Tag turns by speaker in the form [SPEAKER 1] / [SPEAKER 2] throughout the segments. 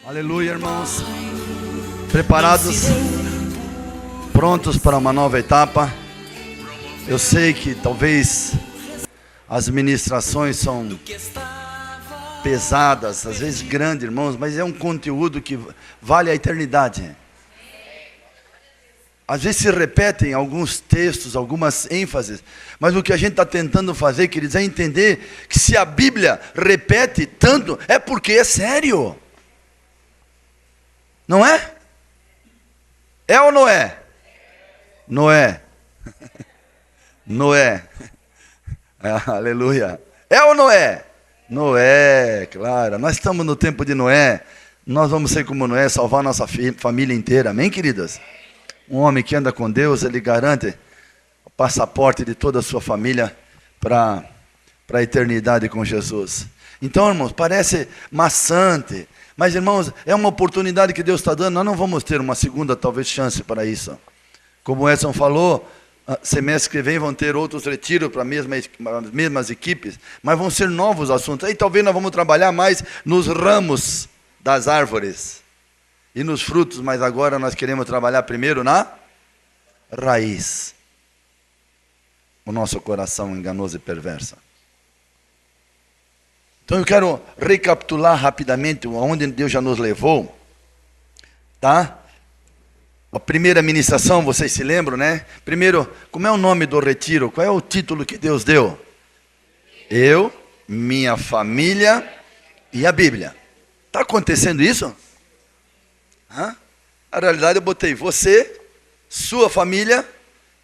[SPEAKER 1] Aleluia, irmãos. Preparados? Prontos para uma nova etapa? Eu sei que talvez as ministrações são pesadas, às vezes grandes, irmãos, mas é um conteúdo que vale a eternidade. Às vezes se repetem alguns textos, algumas ênfases, mas o que a gente está tentando fazer, queridos, é entender que se a Bíblia repete tanto, é porque é sério. Não é? É ou não é? Noé. Noé. Aleluia. É ou não é? Noé, claro. Nós estamos no tempo de Noé. Nós vamos ser como Noé, salvar nossa família inteira. Amém, queridas? Um homem que anda com Deus, ele garante o passaporte de toda a sua família para a eternidade com Jesus. Então, irmãos, parece maçante. Mas, irmãos, é uma oportunidade que Deus está dando. Nós não vamos ter uma segunda, talvez, chance para isso. Como o Edson falou, semestre que vem vão ter outros retiros para as mesmas equipes, mas vão ser novos assuntos. Aí talvez nós vamos trabalhar mais nos ramos das árvores e nos frutos, mas agora nós queremos trabalhar primeiro na raiz. O nosso coração enganoso e perverso. Então eu quero recapitular rapidamente aonde Deus já nos levou, tá? A primeira ministração, vocês se lembram, né? Primeiro, como é o nome do retiro? Qual é o título que Deus deu? Eu, minha família e a Bíblia. Está acontecendo isso? Na realidade eu botei você, sua família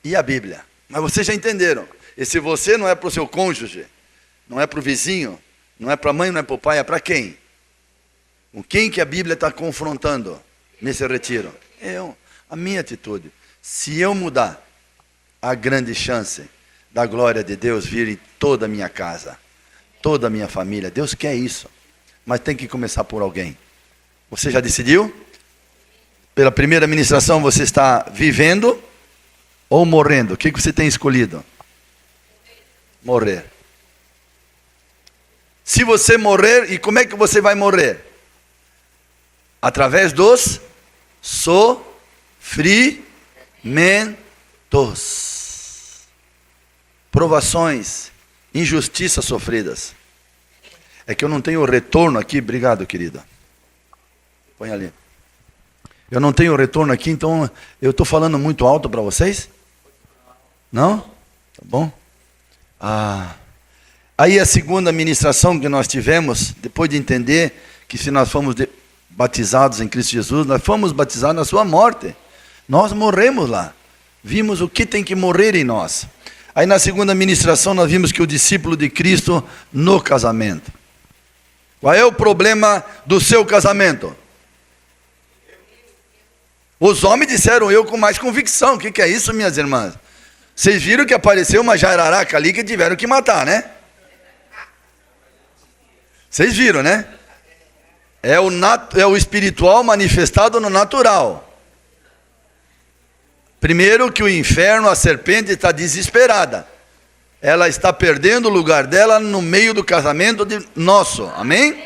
[SPEAKER 1] e a Bíblia. Mas vocês já entenderam. Esse você não é para o seu cônjuge, não é para o vizinho, não é para a mãe, não é para o pai, é para quem? Com quem que a Bíblia está confrontando nesse retiro? Eu. A minha atitude. Se eu mudar, há grande chance da glória de Deus vir em toda a minha casa, toda a minha família. Deus quer isso. Mas tem que começar por alguém. Você já decidiu? Pela primeira ministração você está vivendo ou morrendo? O que você tem escolhido? Morrer. Se você morrer, e como é que você vai morrer? Através dos sofrimentos, provações, injustiças sofridas. É que eu não tenho retorno aqui, obrigado, querida. Põe ali. Eu não tenho retorno aqui, então eu estou falando muito alto para vocês? Não? Tá bom? Aí a segunda ministração que nós tivemos, depois de entender que se nós fomos batizados em Cristo Jesus, nós fomos batizados na sua morte. Nós morremos lá. Vimos o que tem que morrer em nós. Aí na segunda ministração nós vimos que o discípulo de Cristo no casamento. Qual é o problema do seu casamento? Os homens disseram eu com mais convicção. O que é isso, minhas irmãs? Vocês viram que apareceu uma jararaca ali que tiveram que matar, né? Vocês viram, né? É o espiritual manifestado no natural. Primeiro que o inferno, a serpente está desesperada. Ela está perdendo o lugar dela no meio do casamento nosso. Amém?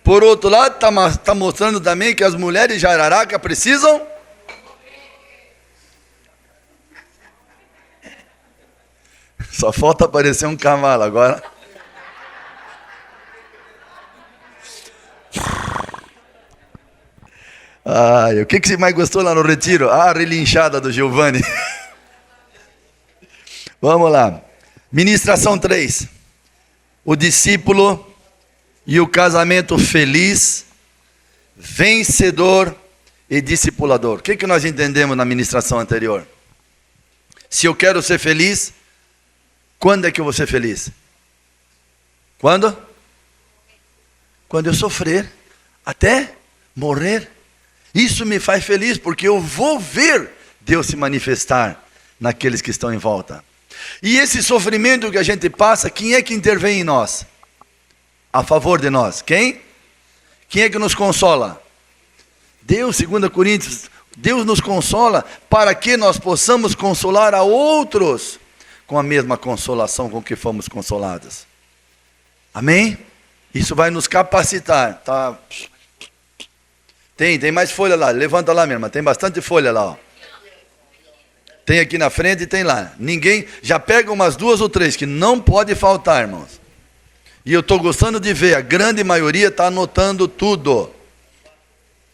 [SPEAKER 1] Por outro lado, está mostrando também que as mulheres jararaca precisam... Só falta aparecer um cavalo agora. O que você mais gostou lá no retiro? A relinchada do Giovanni. Vamos lá. Ministração 3. O discípulo e o casamento feliz, vencedor e discipulador. O que nós entendemos na ministração anterior? Se eu quero ser feliz, quando é que eu vou ser feliz? Quando? Quando eu sofrer, até morrer. Isso me faz feliz, porque eu vou ver Deus se manifestar naqueles que estão em volta. E esse sofrimento que a gente passa, quem é que intervém em nós? A favor de nós. Quem? Quem é que nos consola? Deus, 2 Coríntios. Deus nos consola para que nós possamos consolar a outros com a mesma consolação com que fomos consolados. Amém? Isso vai nos capacitar. Tá Tem mais folha lá. Levanta lá, minha irmã. Tem bastante folha lá, ó. Tem aqui na frente e tem lá. Ninguém, já pega umas 2 ou 3, que não pode faltar, irmãos. E eu estou gostando de ver, a grande maioria está anotando tudo.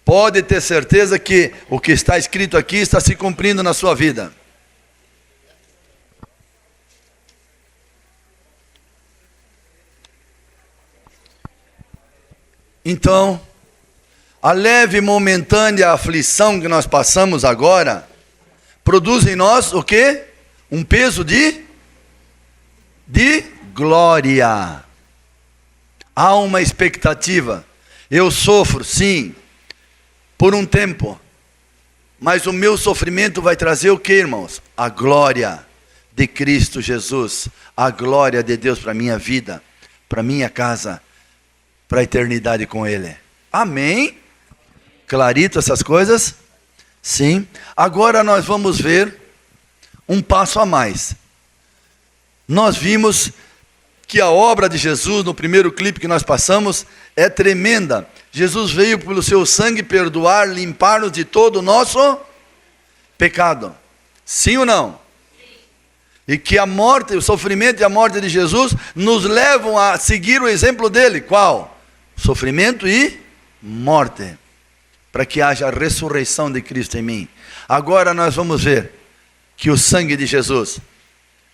[SPEAKER 1] Pode ter certeza que o que está escrito aqui está se cumprindo na sua vida. Então, a leve e momentânea aflição que nós passamos agora, produz em nós o quê? Um peso de glória. Há uma expectativa. Eu sofro, sim, por um tempo. Mas o meu sofrimento vai trazer o quê, irmãos? A glória de Cristo Jesus. A glória de Deus para a minha vida, para a minha casa, para a eternidade com Ele. Amém? Clarito essas coisas? Sim. Agora nós vamos ver um passo a mais. Nós vimos que a obra de Jesus, no primeiro clipe que nós passamos, é tremenda. Jesus veio pelo seu sangue perdoar, limpar-nos de todo o nosso pecado. Sim ou não? Sim. E que a morte, o sofrimento e a morte de Jesus nos levam a seguir o exemplo dele. Qual? Sofrimento e morte. Para que haja a ressurreição de Cristo em mim. Agora nós vamos ver que o sangue de Jesus,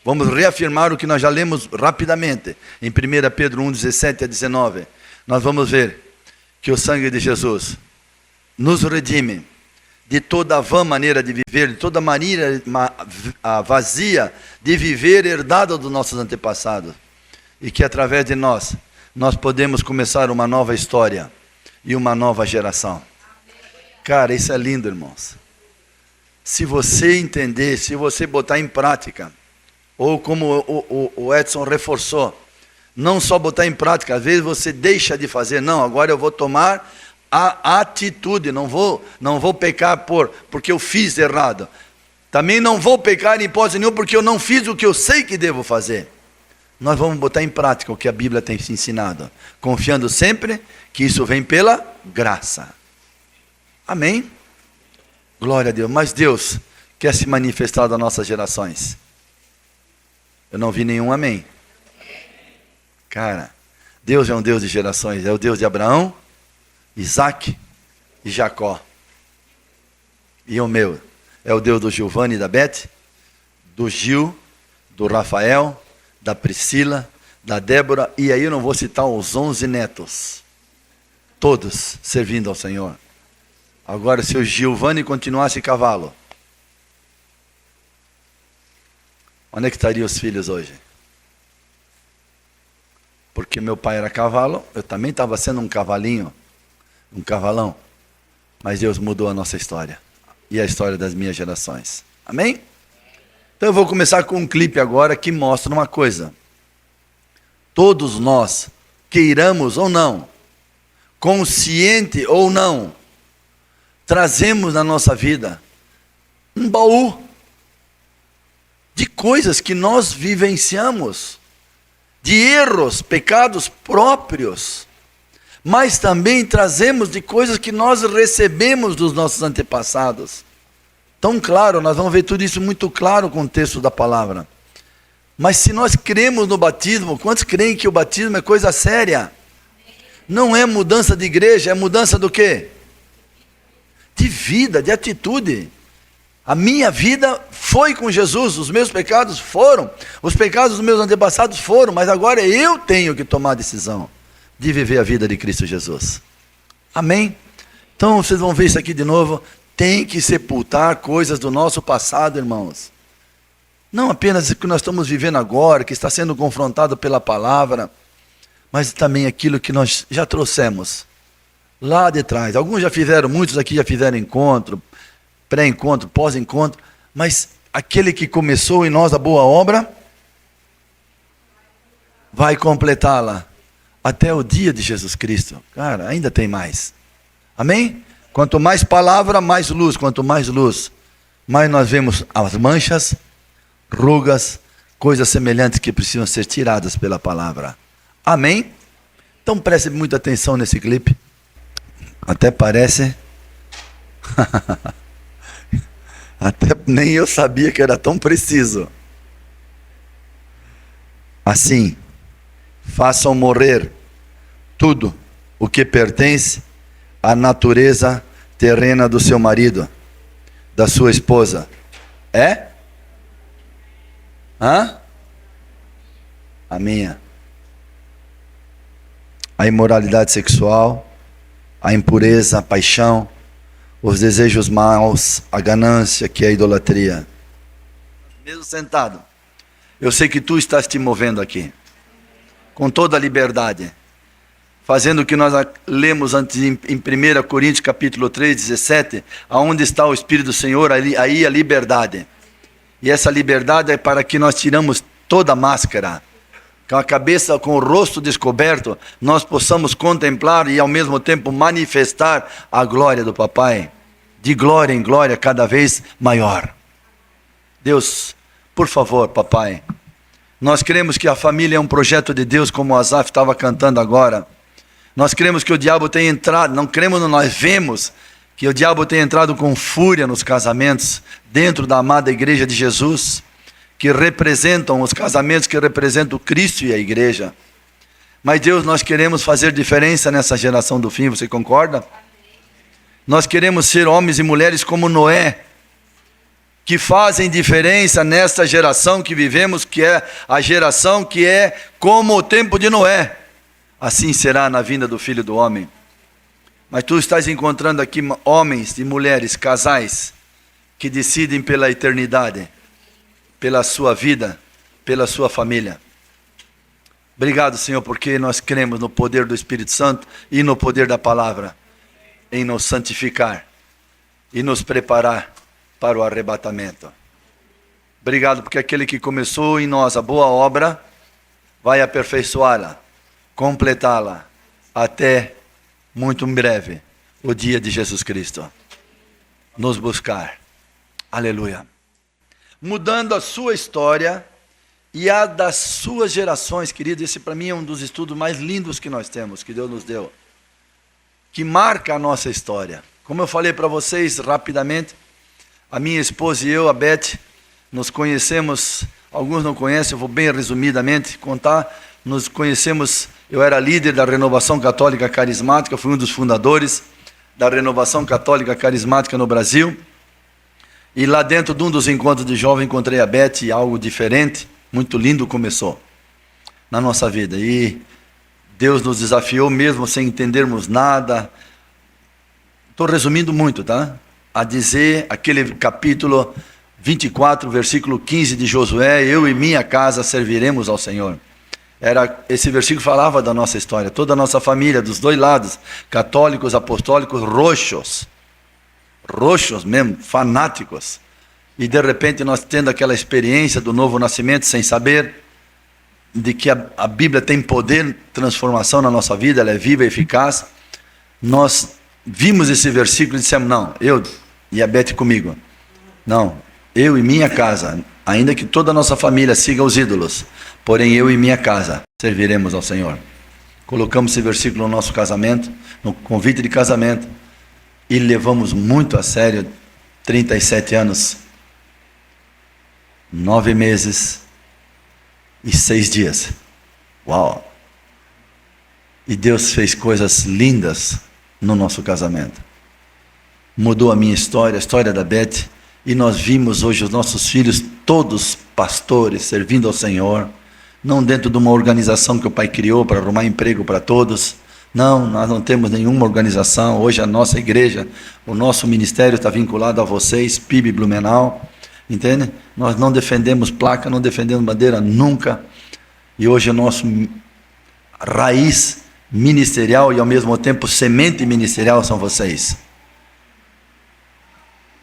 [SPEAKER 1] vamos reafirmar o que nós já lemos rapidamente, em 1 Pedro 1, 17 a 19, nós vamos ver que o sangue de Jesus nos redime de toda a vã maneira de viver, de toda a maneira vazia de viver herdada dos nossos antepassados, e que através de nós podemos começar uma nova história e uma nova geração. Cara, isso é lindo, irmãos. Se você entender, se você botar em prática, ou como o Edson reforçou, não só botar em prática, às vezes você deixa de fazer, não, agora eu vou tomar a atitude, não vou pecar porque eu fiz errado. Também não vou pecar em hipótese nenhuma porque eu não fiz o que eu sei que devo fazer. Nós vamos botar em prática o que a Bíblia tem se ensinado, confiando sempre que isso vem pela graça. Amém? Glória a Deus. Mas Deus quer se manifestar nas nossas gerações. Eu não vi nenhum amém. Cara, Deus é um Deus de gerações. É o Deus de Abraão, Isaac e Jacó. E o meu é o Deus do Giovanni e da Beth, do Gil, do Rafael, da Priscila, da Débora, e aí eu não vou citar os 11 netos, todos servindo ao Senhor. Agora, se o Giovanni continuasse cavalo, onde é que estariam os filhos hoje? Porque meu pai era cavalo, eu também estava sendo um cavalinho, um cavalão, mas Deus mudou a nossa história, e a história das minhas gerações. Amém? Então eu vou começar com um clipe agora que mostra uma coisa. Todos nós, queiramos ou não, consciente ou não, trazemos na nossa vida um baú de coisas que nós vivenciamos, de erros, pecados próprios, mas também trazemos de coisas que nós recebemos dos nossos antepassados. Tão claro, nós vamos ver tudo isso muito claro com o texto da palavra. Mas se nós cremos no batismo, quantos creem que o batismo é coisa séria? Não é mudança de igreja, é mudança do quê? De vida, de atitude. A minha vida foi com Jesus, os meus pecados foram, os pecados dos meus antepassados foram, mas agora eu tenho que tomar a decisão de viver a vida de Cristo Jesus. Amém? Então vocês vão ver isso aqui de novo. Tem que sepultar coisas do nosso passado, irmãos. Não apenas o que nós estamos vivendo agora, que está sendo confrontado pela palavra, mas também aquilo que nós já trouxemos lá de trás. Alguns já fizeram, muitos aqui já fizeram encontro, pré-encontro, pós-encontro, mas aquele que começou em nós a boa obra, vai completá-la até o dia de Jesus Cristo. Cara, ainda tem mais. Amém? Quanto mais palavra, mais luz. Quanto mais luz, mais nós vemos as manchas, rugas, coisas semelhantes que precisam ser tiradas pela palavra. Amém? Então preste muita atenção nesse clipe. Até parece Até nem eu sabia que era tão preciso. Assim, façam morrer tudo o que pertence à natureza terrena do seu marido, da sua esposa. É? Hã? A minha. A imoralidade sexual, a impureza, a paixão, os desejos maus, a ganância, que é a idolatria. Mesmo sentado, eu sei que tu estás te movendo aqui, com toda a liberdade, fazendo o que nós lemos antes em 1 Coríntios capítulo 3, 17, aonde está o Espírito do Senhor, aí a liberdade. E essa liberdade é para que nós tiramos toda a máscara, com a cabeça, com o rosto descoberto, nós possamos contemplar e ao mesmo tempo manifestar a glória do Papai, de glória em glória cada vez maior. Deus, por favor, Papai, nós cremos que a família é um projeto de Deus, como o Asaf estava cantando agora. Nós cremos que o diabo tem entrado, não cremos, nós vemos que o diabo tem entrado com fúria nos casamentos, dentro da amada igreja de Jesus, que representam os casamentos, que representam Cristo e a igreja. Mas Deus, nós queremos fazer diferença nessa geração do fim, você concorda? Nós queremos ser homens e mulheres como Noé, que fazem diferença nesta geração que vivemos, que é a geração que é como o tempo de Noé. Assim será na vinda do Filho do Homem. Mas tu estás encontrando aqui homens e mulheres, casais, que decidem pela eternidade, pela sua vida, pela sua família. Obrigado, Senhor, porque nós cremos no poder do Espírito Santo e no poder da palavra, em nos santificar e nos preparar para o arrebatamento. Obrigado porque aquele que começou em nós a boa obra, vai aperfeiçoá-la, completá-la, até muito em breve, o dia de Jesus Cristo, nos buscar. Aleluia. Mudando a sua história e a das suas gerações, querido, esse para mim é um dos estudos mais lindos que nós temos, que Deus nos deu, que marca a nossa história. Como eu falei para vocês rapidamente, a minha esposa e eu, a Beth, nos conhecemos, alguns não conhecem, eu vou bem resumidamente contar, nos conhecemos, eu era líder da Renovação Católica Carismática, fui um dos fundadores da Renovação Católica Carismática no Brasil, e lá dentro de um dos encontros de jovem encontrei a Beth e algo diferente, muito lindo começou na nossa vida, e Deus nos desafiou mesmo sem entendermos nada, estou resumindo muito, tá? A dizer aquele capítulo 24, versículo 15 de Josué, eu e minha casa serviremos ao Senhor. Esse versículo falava da nossa história, toda a nossa família, dos dois lados, católicos, apostólicos, roxos mesmo, fanáticos. E de repente nós tendo aquela experiência do novo nascimento, sem saber de que a Bíblia tem poder, transformação na nossa vida, ela é viva e eficaz. Nós vimos esse versículo e dissemos, não, eu e a Beth comigo, não, eu e minha casa, ainda que toda a nossa família siga os ídolos, porém eu e minha casa serviremos ao Senhor. Colocamos esse versículo no nosso casamento, no convite de casamento, e levamos muito a sério, 37 anos, 9 meses e 6 dias. Uau! E Deus fez coisas lindas no nosso casamento. Mudou a minha história, a história da Beth, e nós vimos hoje os nossos filhos todos pastores, servindo ao Senhor, não dentro de uma organização que o pai criou para arrumar emprego para todos. Não, nós não temos nenhuma organização. Hoje a nossa igreja, o nosso ministério está vinculado a vocês, PIB Blumenau, entende? Nós não defendemos placa, não defendemos bandeira nunca, e hoje o nosso raiz ministerial e ao mesmo tempo semente ministerial são vocês.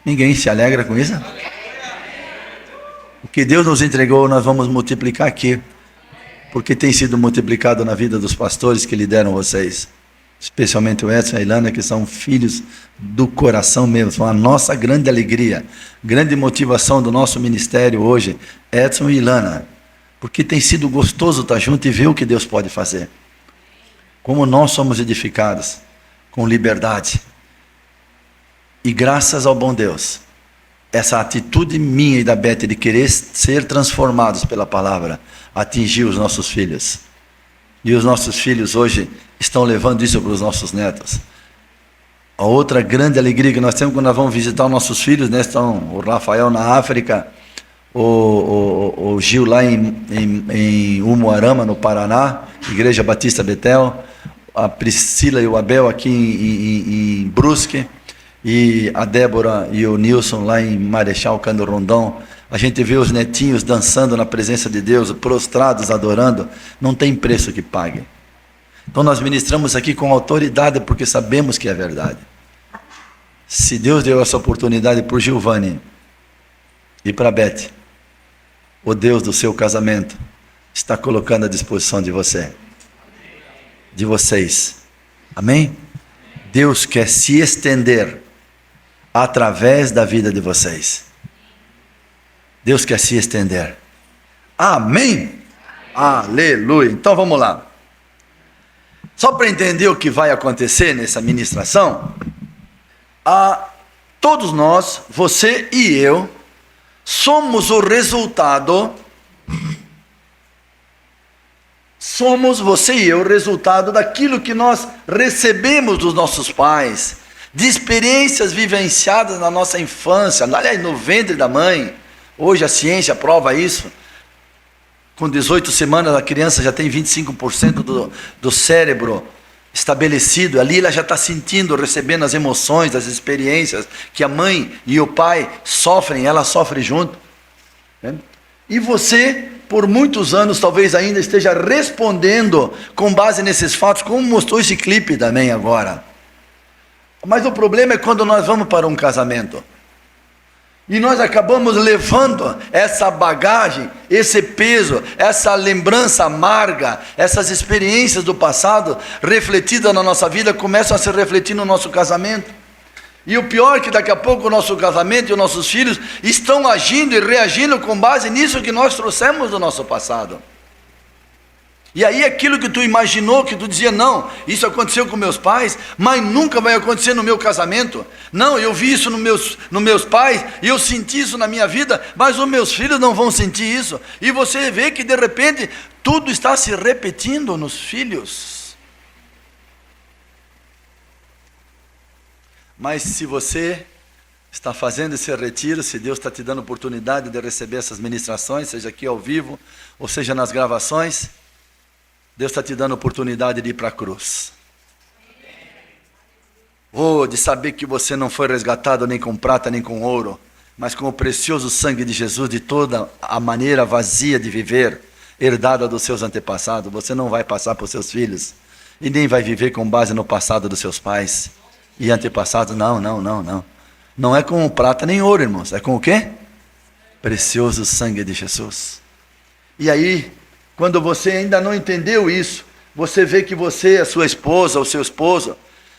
[SPEAKER 1] Ninguém se alegra com isso? O que Deus nos entregou nós vamos multiplicar aqui, porque tem sido multiplicado na vida dos pastores que lideram vocês, especialmente o Edson e a Ilana, que são filhos do coração mesmo, são a nossa grande alegria, grande motivação do nosso ministério hoje, Edson e Ilana, porque tem sido gostoso estar junto e ver o que Deus pode fazer, como nós somos edificados, com liberdade. E graças ao bom Deus, essa atitude minha e da Beth de querer ser transformados pela palavra, atingiu os nossos filhos. E os nossos filhos hoje estão levando isso para os nossos netos. A outra grande alegria que nós temos quando nós vamos visitar os nossos filhos, né? Estão o Rafael na África, o Gil lá em Umuarama, no Paraná, Igreja Batista Betel, a Priscila e o Abel aqui em Brusque, e a Débora e o Nilson lá em Marechal Cândido Rondon. A gente vê os netinhos dançando na presença de Deus, prostrados, adorando. Não tem preço que pague. Então nós ministramos aqui com autoridade, porque sabemos que é verdade. Se Deus deu essa oportunidade para o Giovanni e para a Beth, o Deus do seu casamento está colocando à disposição de você, de vocês. Amém? Deus quer se estender através da vida de vocês. Deus quer se estender. Amém? Aleluia. Então vamos lá. Só para entender o que vai acontecer nessa ministração, todos nós, você e eu, somos o resultado, você e eu, o resultado daquilo que nós recebemos dos nossos pais, de experiências vivenciadas na nossa infância, aliás, no ventre da mãe. Hoje a ciência prova isso. Com 18 semanas a criança já tem 25% do cérebro estabelecido. Ali ela já está sentindo, recebendo as emoções, as experiências que a mãe e o pai sofrem, ela sofre junto. E você, por muitos anos, talvez ainda esteja respondendo com base nesses fatos, como mostrou esse clipe também agora. Mas o problema é quando nós vamos para um casamento. E nós acabamos levando essa bagagem, esse peso, essa lembrança amarga, essas experiências do passado, refletidas na nossa vida, começam a se refletir no nosso casamento. E o pior é que daqui a pouco o nosso casamento e os nossos filhos estão agindo e reagindo com base nisso que nós trouxemos do nosso passado. E aí aquilo que tu imaginou, que tu dizia, não, isso aconteceu com meus pais, mas nunca vai acontecer no meu casamento. Não, eu vi isso nos meus pais, e eu senti isso na minha vida, mas os meus filhos não vão sentir isso. E você vê que de repente tudo está se repetindo nos filhos. Mas se você está fazendo esse retiro, se Deus está te dando oportunidade de receber essas ministrações, seja aqui ao vivo, ou seja nas gravações, Deus está te dando a oportunidade de ir para a cruz. De saber que você não foi resgatado nem com prata nem com ouro, mas com o precioso sangue de Jesus, de toda a maneira vazia de viver, herdada dos seus antepassados. Você não vai passar para os seus filhos, e nem vai viver com base no passado dos seus pais e antepassados. Não. Não é com prata nem ouro, irmãos. É com o quê? Precioso sangue de Jesus. E aí, quando você ainda não entendeu isso, você vê que você, a sua esposa, o seu esposo,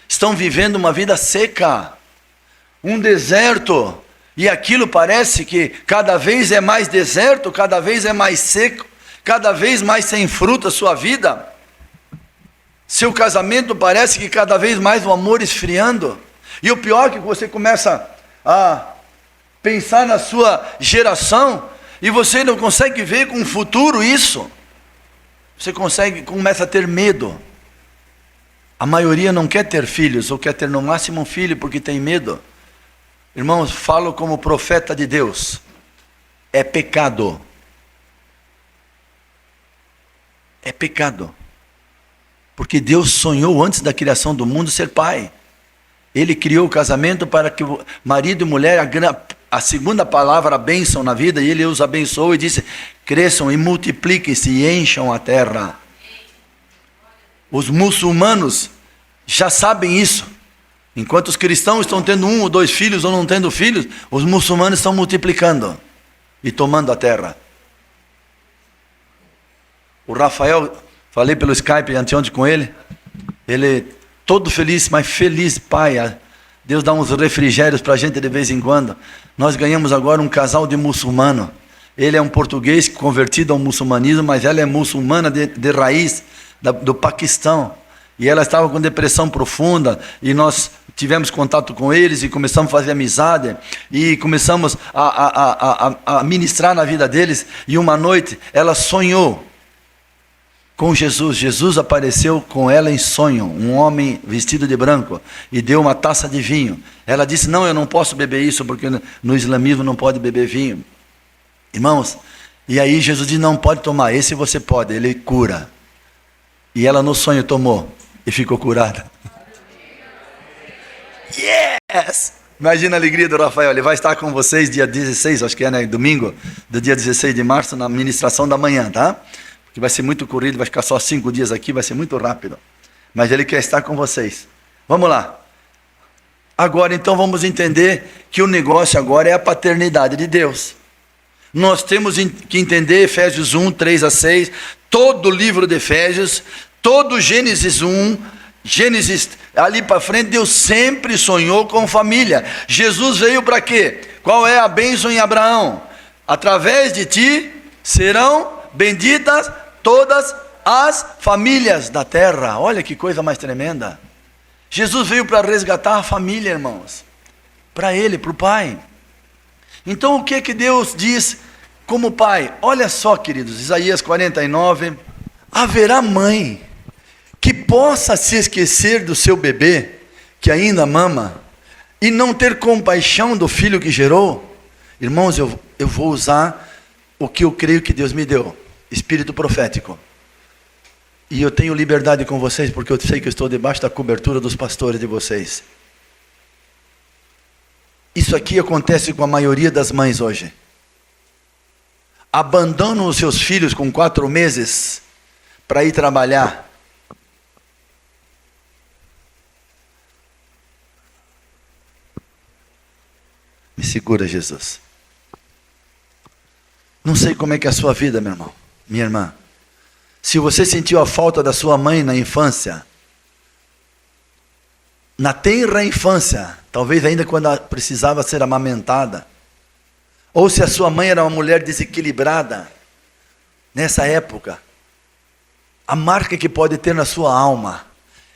[SPEAKER 1] estão vivendo uma vida seca, um deserto, e aquilo parece que cada vez é mais deserto, cada vez é mais seco, cada vez mais sem fruto a sua vida. Seu casamento parece que cada vez mais o amor esfriando, e o pior é que você começa a pensar na sua geração, e você não consegue ver com o futuro isso. Você começa a ter medo. A maioria não quer ter filhos, ou quer ter no máximo um filho porque tem medo. Irmãos, falo como profeta de Deus. É pecado. É pecado. Porque Deus sonhou antes da criação do mundo ser pai. Ele criou o casamento para que o marido e mulher, a segunda palavra, a bênção na vida, e ele os abençoou e disse, cresçam e multipliquem-se e encham a terra. Os muçulmanos já sabem isso. Enquanto os cristãos estão tendo 1 ou 2 filhos ou não tendo filhos, os muçulmanos estão multiplicando e tomando a terra. O Rafael, falei pelo Skype anteontem com ele todo feliz, mas feliz, pai. Deus dá uns refrigérios para a gente de vez em quando. Nós ganhamos agora um casal de muçulmano. Ele é um português convertido ao muçulmanismo, mas ela é muçulmana de raiz, do Paquistão. E ela estava com depressão profunda, e nós tivemos contato com eles e começamos a fazer amizade e começamos a ministrar na vida deles. E uma noite ela sonhou com Jesus. Jesus apareceu com ela em sonho, um homem vestido de branco, e deu uma taça de vinho. Ela disse: não, eu não posso beber isso, porque no islamismo não pode beber vinho. Irmãos, e aí Jesus disse: não pode tomar, esse você pode, ele cura. E ela no sonho tomou e ficou curada. Yes! Imagina a alegria do Rafael. Ele vai estar com vocês dia 16, acho que é, né? Domingo, do dia 16 de março, na ministração da manhã, tá? Que vai ser muito corrido, vai ficar só 5 dias aqui, vai ser muito rápido. Mas ele quer estar com vocês. Vamos lá. Agora então vamos entender que o negócio agora é a paternidade de Deus. Nós temos que entender Efésios 1, 3 a 6, todo o livro de Efésios, todo Gênesis 1, Gênesis ali para frente. Deus sempre sonhou com família. Jesus veio para quê? Qual é a bênção em Abraão? Através de ti serão benditas todas as famílias da terra. Olha que coisa mais tremenda. Jesus veio para resgatar a família, irmãos, para ele, para o Pai. Então o que que Deus diz como Pai? Olha só, queridos, Isaías 49, haverá mãe que possa se esquecer do seu bebê, que ainda mama, e não ter compaixão do filho que gerou? Irmãos, eu vou usar o que eu creio que Deus me deu, espírito profético. E eu tenho liberdade com vocês, porque eu sei que eu estou debaixo da cobertura dos pastores de vocês. Isso aqui acontece com a maioria das mães hoje. Abandonam os seus filhos com 4 meses para ir trabalhar. Me segura, Jesus. Não sei como é que é a sua vida, meu irmão, minha irmã. Se você sentiu a falta da sua mãe na infância, na tenra infância, talvez ainda quando ela precisava ser amamentada, ou se a sua mãe era uma mulher desequilibrada, nessa época, a marca que pode ter na sua alma.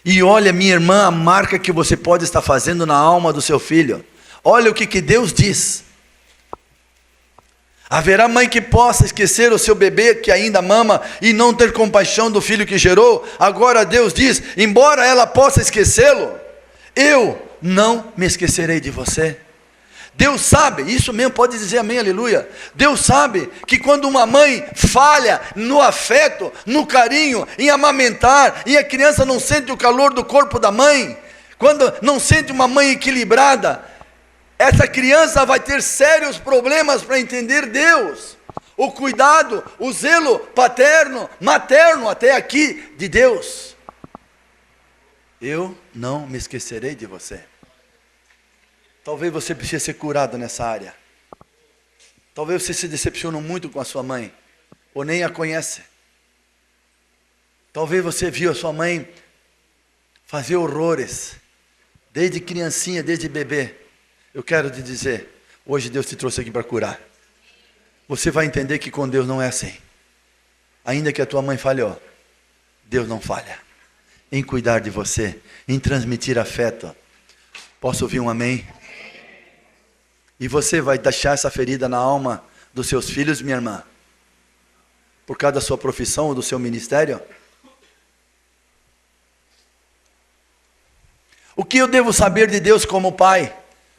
[SPEAKER 1] E olha, minha irmã, a marca que você pode estar fazendo na alma do seu filho. Olha o que Deus diz. Haverá mãe que possa esquecer o seu bebê que ainda mama e não ter compaixão do filho que gerou. Agora Deus diz, embora ela possa esquecê-lo, eu não me esquecerei de você. Deus sabe, isso mesmo, pode dizer amém, aleluia. Deus sabe que quando uma mãe falha no afeto, no carinho, em amamentar, e a criança não sente o calor do corpo da mãe, quando não sente uma mãe equilibrada, essa criança vai ter sérios problemas para entender Deus, o cuidado, o zelo paterno, materno até aqui de Deus. Eu não me esquecerei de você. Talvez você precise ser curado nessa área. Talvez você se decepcione muito com a sua mãe, ou nem a conhece. Talvez você viu a sua mãe fazer horrores, desde criancinha, desde bebê. Eu quero te dizer, hoje Deus te trouxe aqui para curar. Você vai entender que com Deus não é assim. Ainda que a tua mãe falhou, Deus não falha em cuidar de você, em transmitir afeto. Posso ouvir um amém? E você vai deixar essa ferida na alma dos seus filhos, minha irmã, por causa da sua profissão ou do seu ministério? O que eu devo saber de Deus como pai?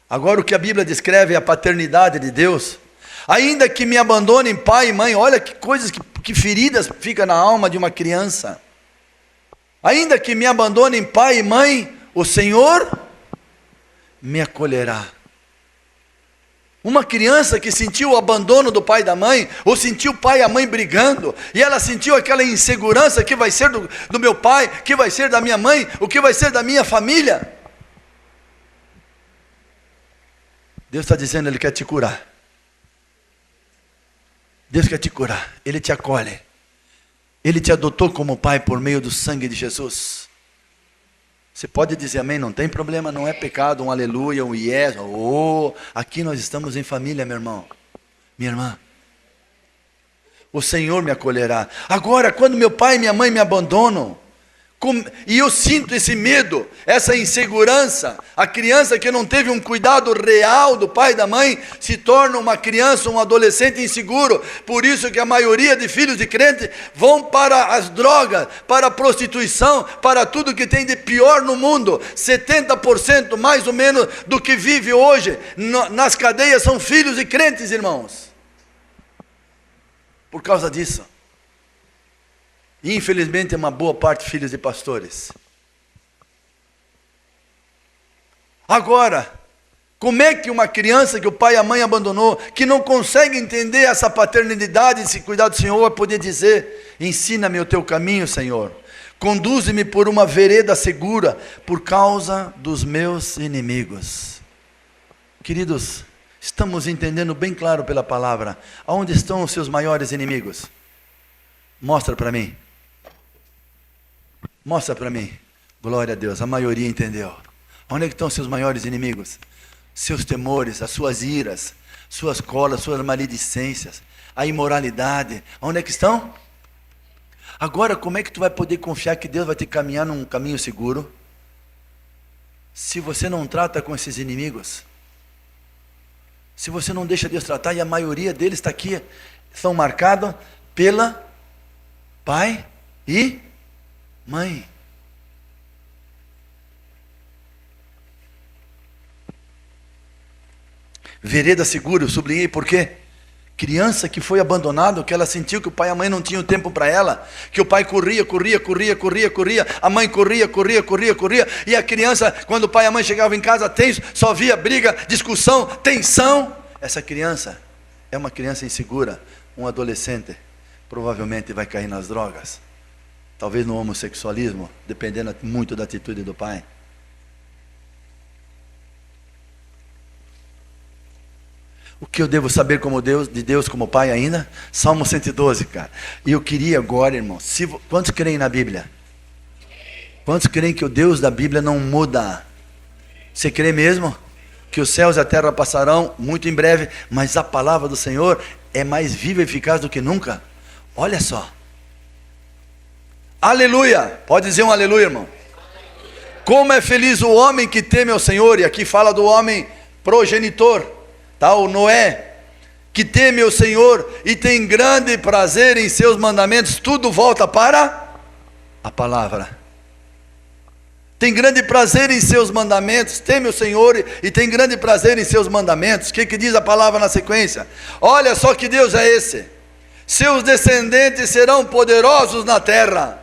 [SPEAKER 1] Agora o que a Bíblia descreve é a paternidade de Deus. Ainda que me abandonem pai e mãe, olha que coisas, que feridas ficam na alma de uma criança. Ainda que me abandonem pai e mãe, o Senhor me acolherá. Uma criança que sentiu o abandono do pai e da mãe, ou sentiu o pai e a mãe brigando, e ela sentiu aquela insegurança, que vai ser do meu pai, que vai ser da minha mãe, o que vai ser da minha família. Deus está dizendo, Ele quer te curar. Deus quer te curar, Ele te acolhe. Ele te adotou como pai por meio do sangue de Jesus. Você pode dizer amém, não tem problema, não é pecado, um aleluia, um yes, aqui nós estamos em família, meu irmão, minha irmã. O Senhor me acolherá. Agora, quando meu pai e minha mãe me abandonam, E eu sinto esse medo, essa insegurança. A criança que não teve um cuidado real do pai e da mãe se torna uma criança, um adolescente inseguro. Por isso que a maioria de filhos de crente vão para as drogas, para a prostituição, para tudo que tem de pior no mundo. 70% mais ou menos do que vive hoje nas cadeias são filhos de crentes, irmãos. Por causa disso. E infelizmente é uma boa parte filhos de pastores. Agora, como é que uma criança que o pai e a mãe abandonou, que não consegue entender essa paternidade, esse cuidado do Senhor, vai poder dizer: ensina-me o teu caminho, Senhor, conduze-me por uma vereda segura, por causa dos meus inimigos. Queridos, estamos entendendo bem claro pela palavra, aonde estão os seus maiores inimigos? Mostra para mim. Mostra para mim. Glória a Deus, a maioria entendeu. Onde é que estão seus maiores inimigos? Seus temores, as suas iras, suas colas, suas maledicências, a imoralidade. Onde é que estão? Agora, como é que tu vai poder confiar que Deus vai te caminhar num caminho seguro, se você não trata com esses inimigos? Se você não deixa Deus tratar, e a maioria deles está aqui, são marcados pela pai e mãe. Vereda segura, eu sublinhei por quê? Criança que foi abandonada, que ela sentiu que o pai e a mãe não tinham tempo para ela, que o pai corria, a mãe corria, e a criança, quando o pai e a mãe chegavam em casa tenso, só via briga, discussão, tensão. Essa criança é uma criança insegura, um adolescente, provavelmente vai cair nas drogas, talvez no homossexualismo, dependendo muito da atitude do pai. O que eu devo saber como Deus, de Deus como Pai ainda? Salmo 112, cara. E eu queria agora, irmão, quantos creem na Bíblia? Quantos creem que o Deus da Bíblia não muda? Você crê mesmo? Que os céus e a terra passarão muito em breve, mas a palavra do Senhor é mais viva e eficaz do que nunca. Olha só. Aleluia! Pode dizer um aleluia, irmão. Como é feliz o homem que teme ao Senhor. E aqui fala do homem progenitor. Tá, o Noé, que teme o Senhor e tem grande prazer em seus mandamentos. Tudo volta para a palavra. Tem grande prazer em seus mandamentos, teme o Senhor e tem grande prazer em seus mandamentos. O que diz a palavra na sequência? Olha só que Deus é esse: seus descendentes serão poderosos na terra.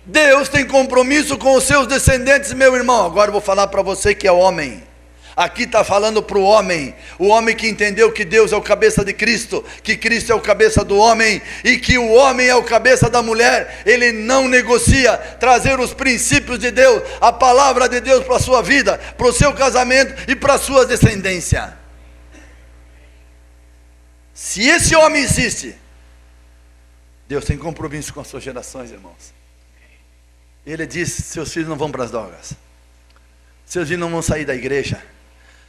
[SPEAKER 1] Deus tem compromisso com os seus descendentes, meu irmão. Agora eu vou falar para você que é homem. Aqui está falando para o homem que entendeu que Deus é o cabeça de Cristo, que Cristo é o cabeça do homem, e que o homem é o cabeça da mulher. Ele não negocia trazer os princípios de Deus, a palavra de Deus para a sua vida, para o seu casamento e para a sua descendência. Se esse homem existe, Deus tem compromisso com as suas gerações, irmãos. Ele diz: seus filhos não vão para as drogas, seus filhos não vão sair da igreja,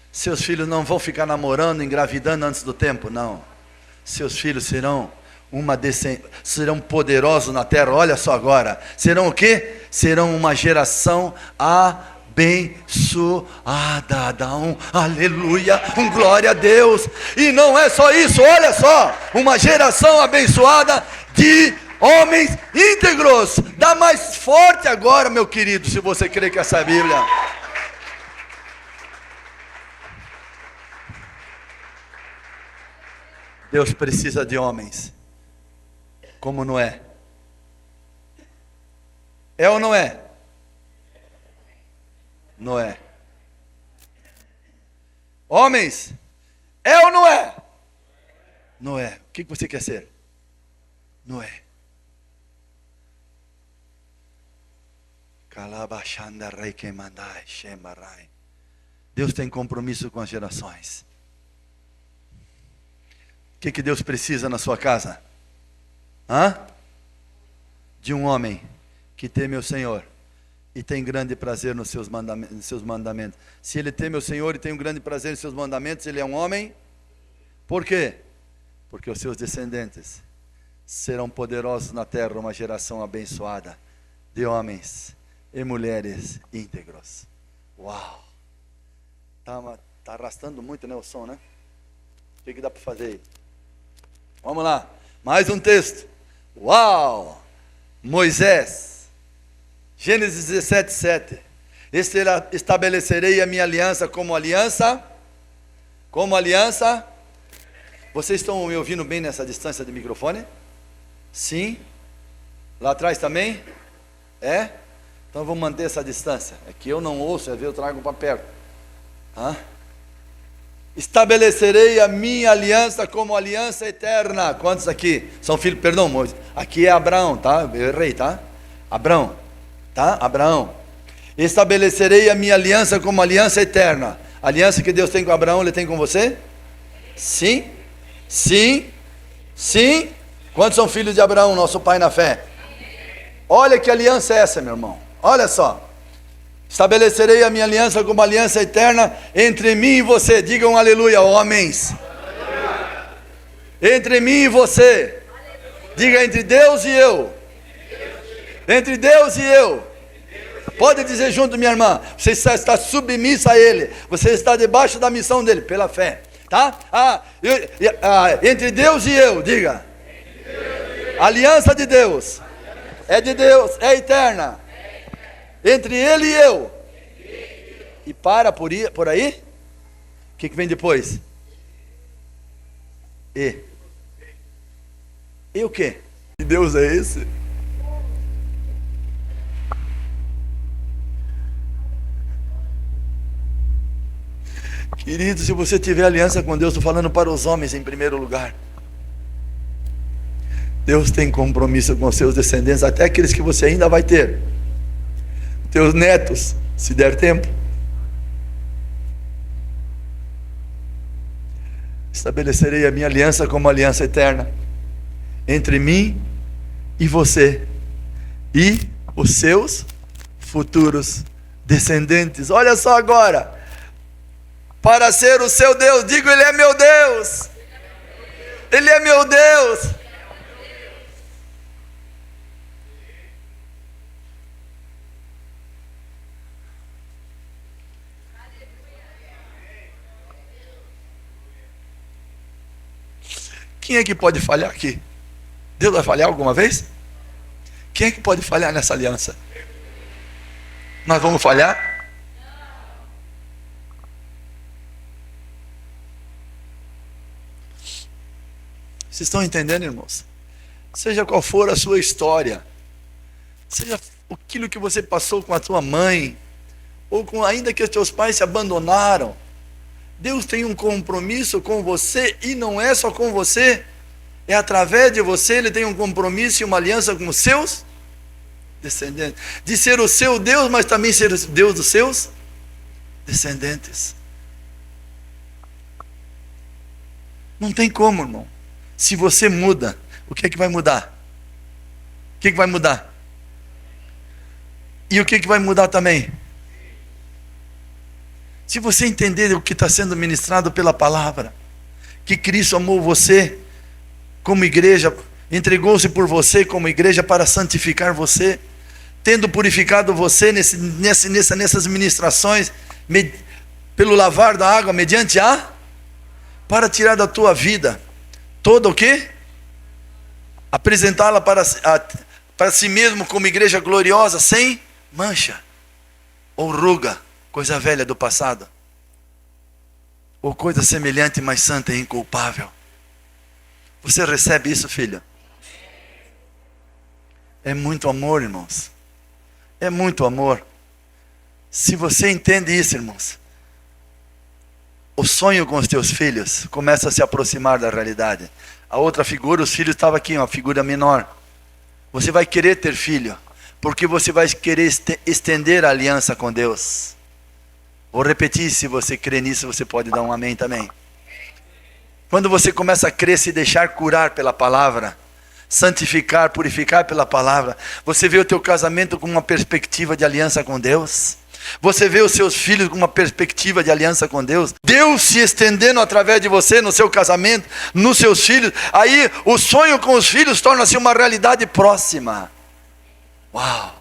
[SPEAKER 1] seus filhos não vão ficar namorando, engravidando antes do tempo, não. Seus filhos serão serão poderosos na terra. Olha só agora, serão o quê? Serão uma geração abençoada. Dá um aleluia, um glória a Deus. E não é só isso, olha só, uma geração abençoada de homens íntegros. Dá mais forte agora, meu querido, se você crê que essa é a Bíblia. Deus precisa de homens como Noé. É ou não é? Noé. Homens, é ou não é? Noé. O que você quer ser? Noé. Deus tem compromisso com as gerações. O que Deus precisa na sua casa? De um homem que teme o Senhor e tem grande prazer nos seus mandamentos. Se ele teme o Senhor e tem um grande prazer nos seus mandamentos, ele é um homem. Por quê? Porque os seus descendentes serão poderosos na terra, uma geração abençoada. de homens e mulheres íntegros. Uau! Tá arrastando muito, né, o som, né? O que dá para fazer aí? Vamos lá, mais um texto. Uau! Moisés, Gênesis 17, 7. Estabelecerei a minha aliança como aliança. Como aliança. Vocês estão me ouvindo bem nessa distância de microfone? Sim. Lá atrás também? É? Então vamos manter essa distância. É que eu não ouço, às vezes eu trago para perto. Estabelecerei a minha aliança como aliança eterna. Quantos aqui são filhos? Perdão, Moisés. Aqui é Abraão, tá? Eu errei, tá? Abraão, tá? Abraão. Estabelecerei a minha aliança como aliança eterna. A aliança que Deus tem com Abraão, Ele tem com você? Sim. Sim. Sim. Quantos são filhos de Abraão, nosso pai na fé? Olha que aliança é essa, meu irmão. Olha só. Estabelecerei a minha aliança como aliança eterna entre mim e você. Digam aleluia, homens. Aleluia. Entre mim e você. Diga entre Deus e eu. Entre Deus e eu. Pode dizer junto, minha irmã. Você está submissa a Ele. Você está debaixo da missão dEle, pela fé. Tá? Entre Deus e eu, diga. A aliança de Deus. É de Deus, é eterna. Entre Ele e eu. E por aí? O que vem depois? E o quê? Que Deus é esse? Querido, se você tiver aliança com Deus, estou falando para os homens em primeiro lugar. Deus tem compromisso com os seus descendentes, até aqueles que você ainda vai ter. Teus netos, se der tempo. Estabelecerei a minha aliança como aliança eterna entre mim e você e os seus futuros descendentes. Olha só agora. Para ser o seu Deus, digo, Ele é meu Deus. Ele é meu Deus. Quem é que pode falhar aqui? Deus vai falhar alguma vez? Quem é que pode falhar nessa aliança? Nós vamos falhar? Vocês estão entendendo, irmãos? Seja qual for a sua história, seja aquilo que você passou com a tua mãe, ou ainda que os teus pais se abandonaram, Deus tem um compromisso com você, e não é só com você, é através de você. Ele tem um compromisso e uma aliança com os seus descendentes, de ser o seu Deus, mas também ser o Deus dos seus descendentes. Não tem como, irmão. Se você muda, o que é que vai mudar? O que é que vai mudar? E o que é que vai mudar também? Se você entender o que está sendo ministrado pela palavra, que Cristo amou você como igreja, entregou-se por você como igreja para santificar você, tendo purificado você nessas ministrações, pelo lavar da água, mediante para tirar da tua vida toda o quê? Apresentá-la para si mesmo como igreja gloriosa, sem mancha ou ruga, coisa velha do passado, ou coisa semelhante, mas santa e inculpável. Você recebe isso, filho? É muito amor, irmãos. É muito amor. Se você entende isso, irmãos, o sonho com os teus filhos começa a se aproximar da realidade. A outra figura, os filhos estavam aqui, uma figura menor. Você vai querer ter filho, porque você vai querer estender a aliança com Deus. Vou repetir, se você crê nisso, você pode dar um amém também. Quando você começa a crer, se deixar curar pela palavra, santificar, purificar pela palavra, você vê o teu casamento com uma perspectiva de aliança com Deus. Você vê os seus filhos com uma perspectiva de aliança com Deus. Deus se estendendo através de você, no seu casamento, nos seus filhos. Aí o sonho com os filhos torna-se uma realidade próxima. Uau!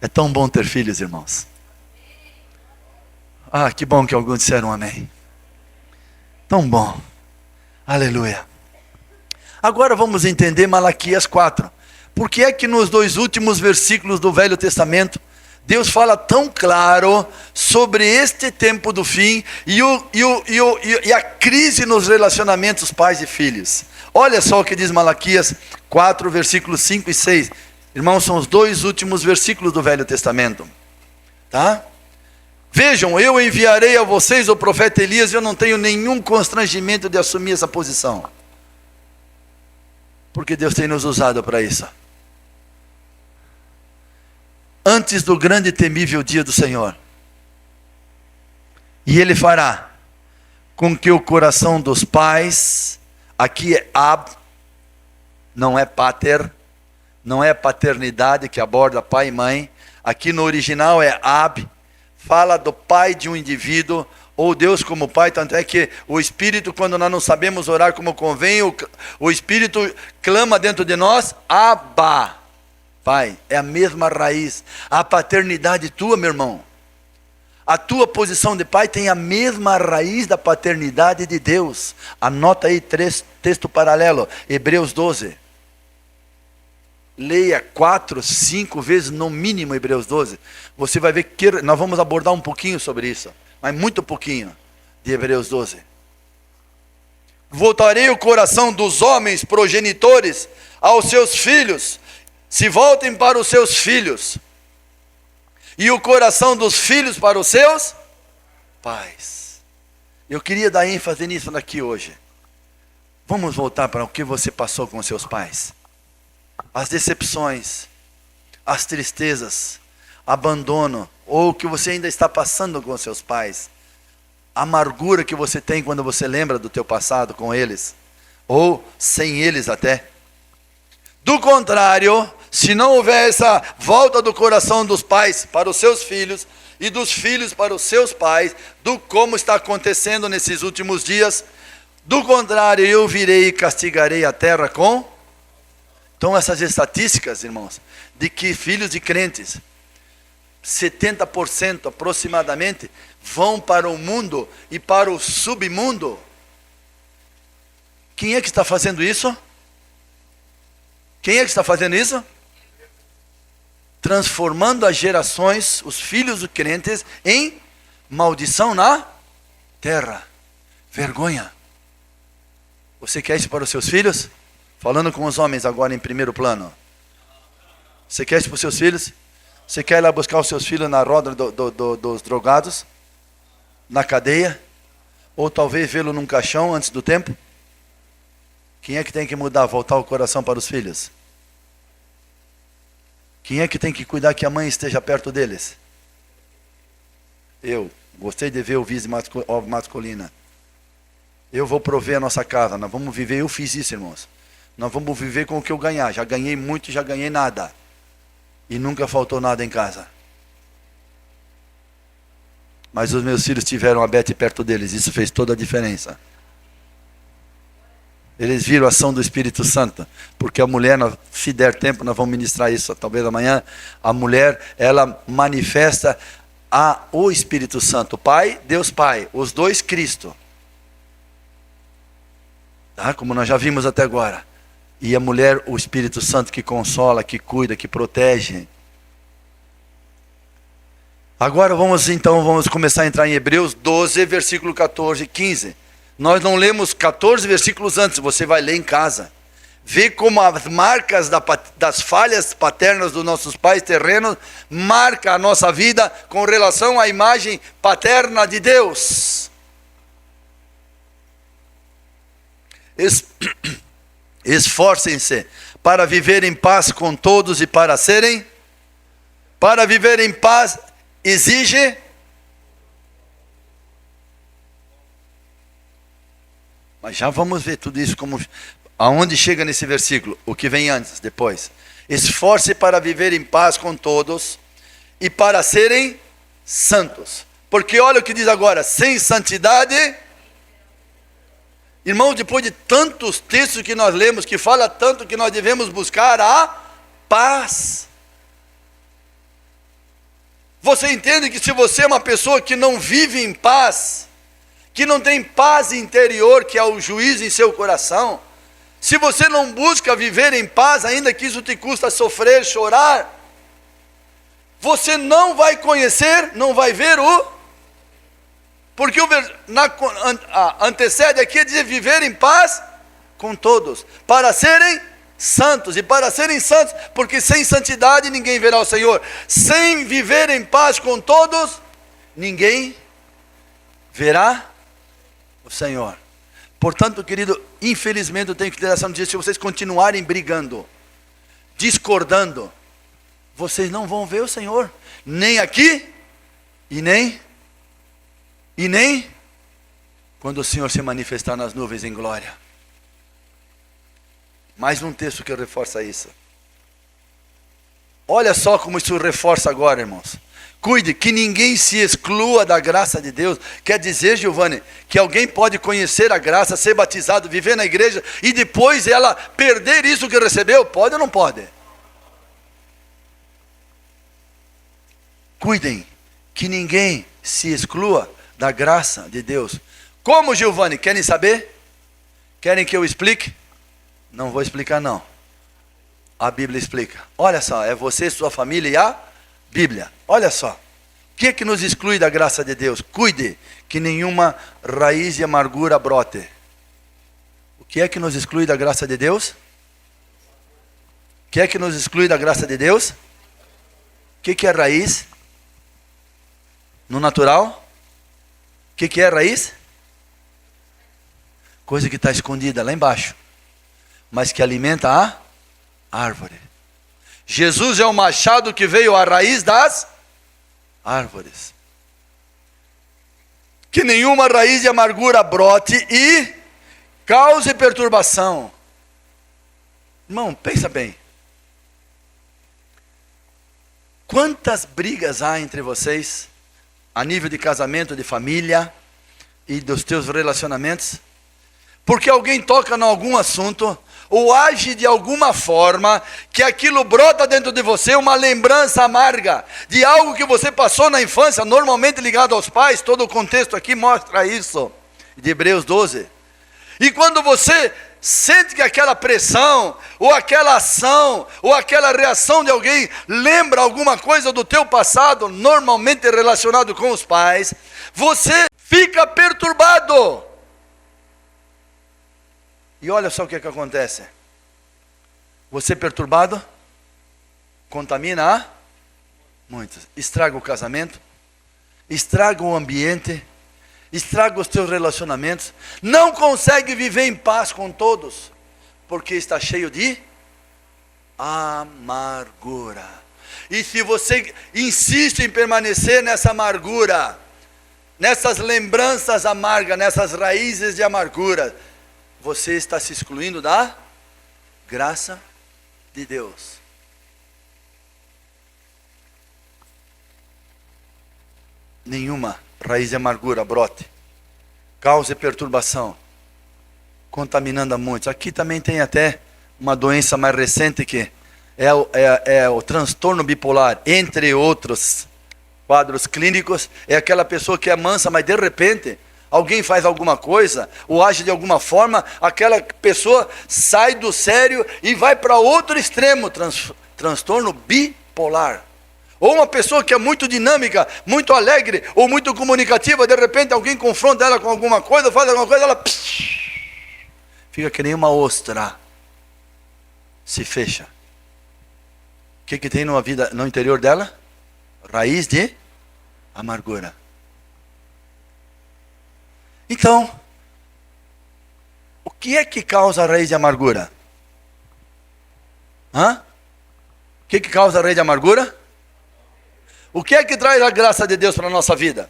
[SPEAKER 1] É tão bom ter filhos, irmãos. Ah, que bom que alguns disseram amém. Tão bom. Aleluia. Agora vamos entender Malaquias 4. Por que é que nos 2 últimos versículos do Velho Testamento, Deus fala tão claro sobre este tempo do fim e a crise nos relacionamentos pais e filhos? Olha só o que diz Malaquias 4, versículos 5 e 6. Irmãos, são os 2 últimos versículos do Velho Testamento. Tá? Vejam, eu enviarei a vocês o profeta Elias, e eu não tenho nenhum constrangimento de assumir essa posição. Porque Deus tem nos usado para isso. Antes do grande e temível dia do Senhor. E Ele fará com que o coração dos pais, aqui é ab, não é pater, não é paternidade que aborda pai e mãe, aqui no original é ab, fala do pai de um indivíduo, ou Deus como pai, tanto é que o Espírito, quando nós não sabemos orar como convém, o Espírito clama dentro de nós, Abba, Pai, é a mesma raiz. A paternidade tua, meu irmão, a tua posição de pai tem a mesma raiz da paternidade de Deus. Anota aí 3 texto paralelo, Hebreus 12. Leia 4, 5 vezes no mínimo Hebreus 12. Você vai ver que nós vamos abordar um pouquinho sobre isso, mas muito pouquinho de Hebreus 12. Voltarei o coração dos homens progenitores aos seus filhos, se voltem para os seus filhos, e o coração dos filhos para os seus pais. Eu queria dar ênfase nisso daqui hoje. Vamos voltar para o que você passou com seus pais. As decepções, as tristezas, abandono, ou o que você ainda está passando com seus pais. A amargura que você tem quando você lembra do teu passado com eles, ou sem eles até. Do contrário, se não houver essa volta do coração dos pais para os seus filhos, e dos filhos para os seus pais, do como está acontecendo nesses últimos dias, do contrário, eu virei e castigarei a terra com... Então essas estatísticas, irmãos, de que filhos de crentes, 70% aproximadamente, vão para o mundo e para o submundo. Quem é que está fazendo isso? Quem é que está fazendo isso? Transformando as gerações, os filhos dos crentes, em maldição na terra. Vergonha. Você quer isso para os seus filhos? Falando com os homens agora em primeiro plano. Você quer isso para os seus filhos? Você quer ir lá buscar os seus filhos na roda dos drogados? Na cadeia? Ou talvez vê-lo num caixão antes do tempo? Quem é que tem que mudar, voltar o coração para os filhos? Quem é que tem que cuidar que a mãe esteja perto deles? Eu. Gostei de ver o vice masculina. Eu vou prover a nossa casa. Nós vamos viver, eu fiz isso, irmãos. Nós vamos viver com o que eu ganhar. Já ganhei muito, já ganhei nada. E nunca faltou nada em casa. Mas os meus filhos tiveram a Beth perto deles. Isso fez toda a diferença. Eles viram a ação do Espírito Santo. Porque a mulher, se der tempo, nós vamos ministrar isso, talvez amanhã. A mulher, ela manifesta o Espírito Santo. Pai, Deus Pai. Os dois, Cristo. Tá? Como nós já vimos até agora. E a mulher, o Espírito Santo que consola, que cuida, que protege. Agora vamos começar a entrar em Hebreus 12, versículo 14 e 15. Nós não lemos 14 versículos antes, você vai ler em casa. Vê como as marcas das falhas paternas dos nossos pais terrenos marca a nossa vida com relação à imagem paterna de Deus. Esforcem-se para viver em paz com todos e para viver em paz exige mas já vamos ver tudo isso como aonde chega nesse versículo, o que vem antes, depois. Esforce para viver em paz com todos e para serem santos, porque olha o que diz agora, sem santidade. Irmãos, depois de tantos textos que nós lemos, que fala tanto que nós devemos buscar a paz. Você entende que se você é uma pessoa que não vive em paz, que não tem paz interior, que é o juízo em seu coração, se você não busca viver em paz, ainda que isso te custa sofrer, chorar, você não vai conhecer, não vai ver porque antecede aqui a dizer viver em paz com todos, para serem santos, e para serem santos, porque sem santidade ninguém verá o Senhor, sem viver em paz com todos, ninguém verá o Senhor. Portanto, querido, infelizmente eu tenho que ter essa notícia: se vocês continuarem brigando, discordando, vocês não vão ver o Senhor, nem aqui, e nem quando o Senhor se manifestar nas nuvens em glória. Mais um texto que reforça isso. Olha só como isso reforça agora, irmãos. Cuide que ninguém se exclua da graça de Deus. Quer dizer, Giovanni, que alguém pode conhecer a graça, ser batizado, viver na igreja e depois ela perder isso que recebeu? Pode ou não pode? Cuidem que ninguém se exclua da graça de Deus. Como, Giovanni? Querem saber? Querem que eu explique? Não vou explicar não. A Bíblia explica. Olha só, é você, sua família e a Bíblia. Olha só. O que é que nos exclui da graça de Deus? Cuide que nenhuma raiz de amargura brote. O que é que nos exclui da graça de Deus? O que é que nos exclui da graça de Deus? O que é raiz? No natural? O que é raiz? Coisa que está escondida lá embaixo, mas que alimenta a árvore. Jesus é o machado que veio à raiz das árvores. Que nenhuma raiz de amargura brote e cause perturbação. Irmão, pensa bem. Quantas brigas há entre vocês, a nível de casamento, de família e dos teus relacionamentos? Porque alguém toca em algum assunto, ou age de alguma forma, que aquilo brota dentro de você, uma lembrança amarga, de algo que você passou na infância, normalmente ligado aos pais. Todo o contexto aqui mostra isso, de Hebreus 12. E quando você sente que aquela pressão, ou aquela ação, ou aquela reação de alguém, lembra alguma coisa do teu passado, normalmente relacionado com os pais, você fica perturbado. E olha só o que acontece. Você perturbado, contamina a muitos. Estraga o casamento, estraga o ambiente, estraga os teus relacionamentos. Não consegue viver em paz com todos, porque está cheio de amargura. E se você insiste em permanecer nessa amargura, nessas lembranças amargas, nessas raízes de amargura, você está se excluindo da graça de Deus. Nenhuma raiz de amargura brote, cause perturbação, contaminando a muitos. Aqui também tem até uma doença mais recente que é o transtorno bipolar, entre outros quadros clínicos. É aquela pessoa que é mansa, mas de repente alguém faz alguma coisa, ou age de alguma forma, aquela pessoa sai do sério e vai para outro extremo, transtorno bipolar. Ou uma pessoa que é muito dinâmica, muito alegre, ou muito comunicativa, de repente alguém confronta ela com alguma coisa, faz alguma coisa, ela fica que nem uma ostra, se fecha. O que tem numa vida, no interior dela? Raiz de amargura. Então, o que é que causa a raiz de amargura? O que causa a raiz de amargura? O que é que traz a graça de Deus para a nossa vida?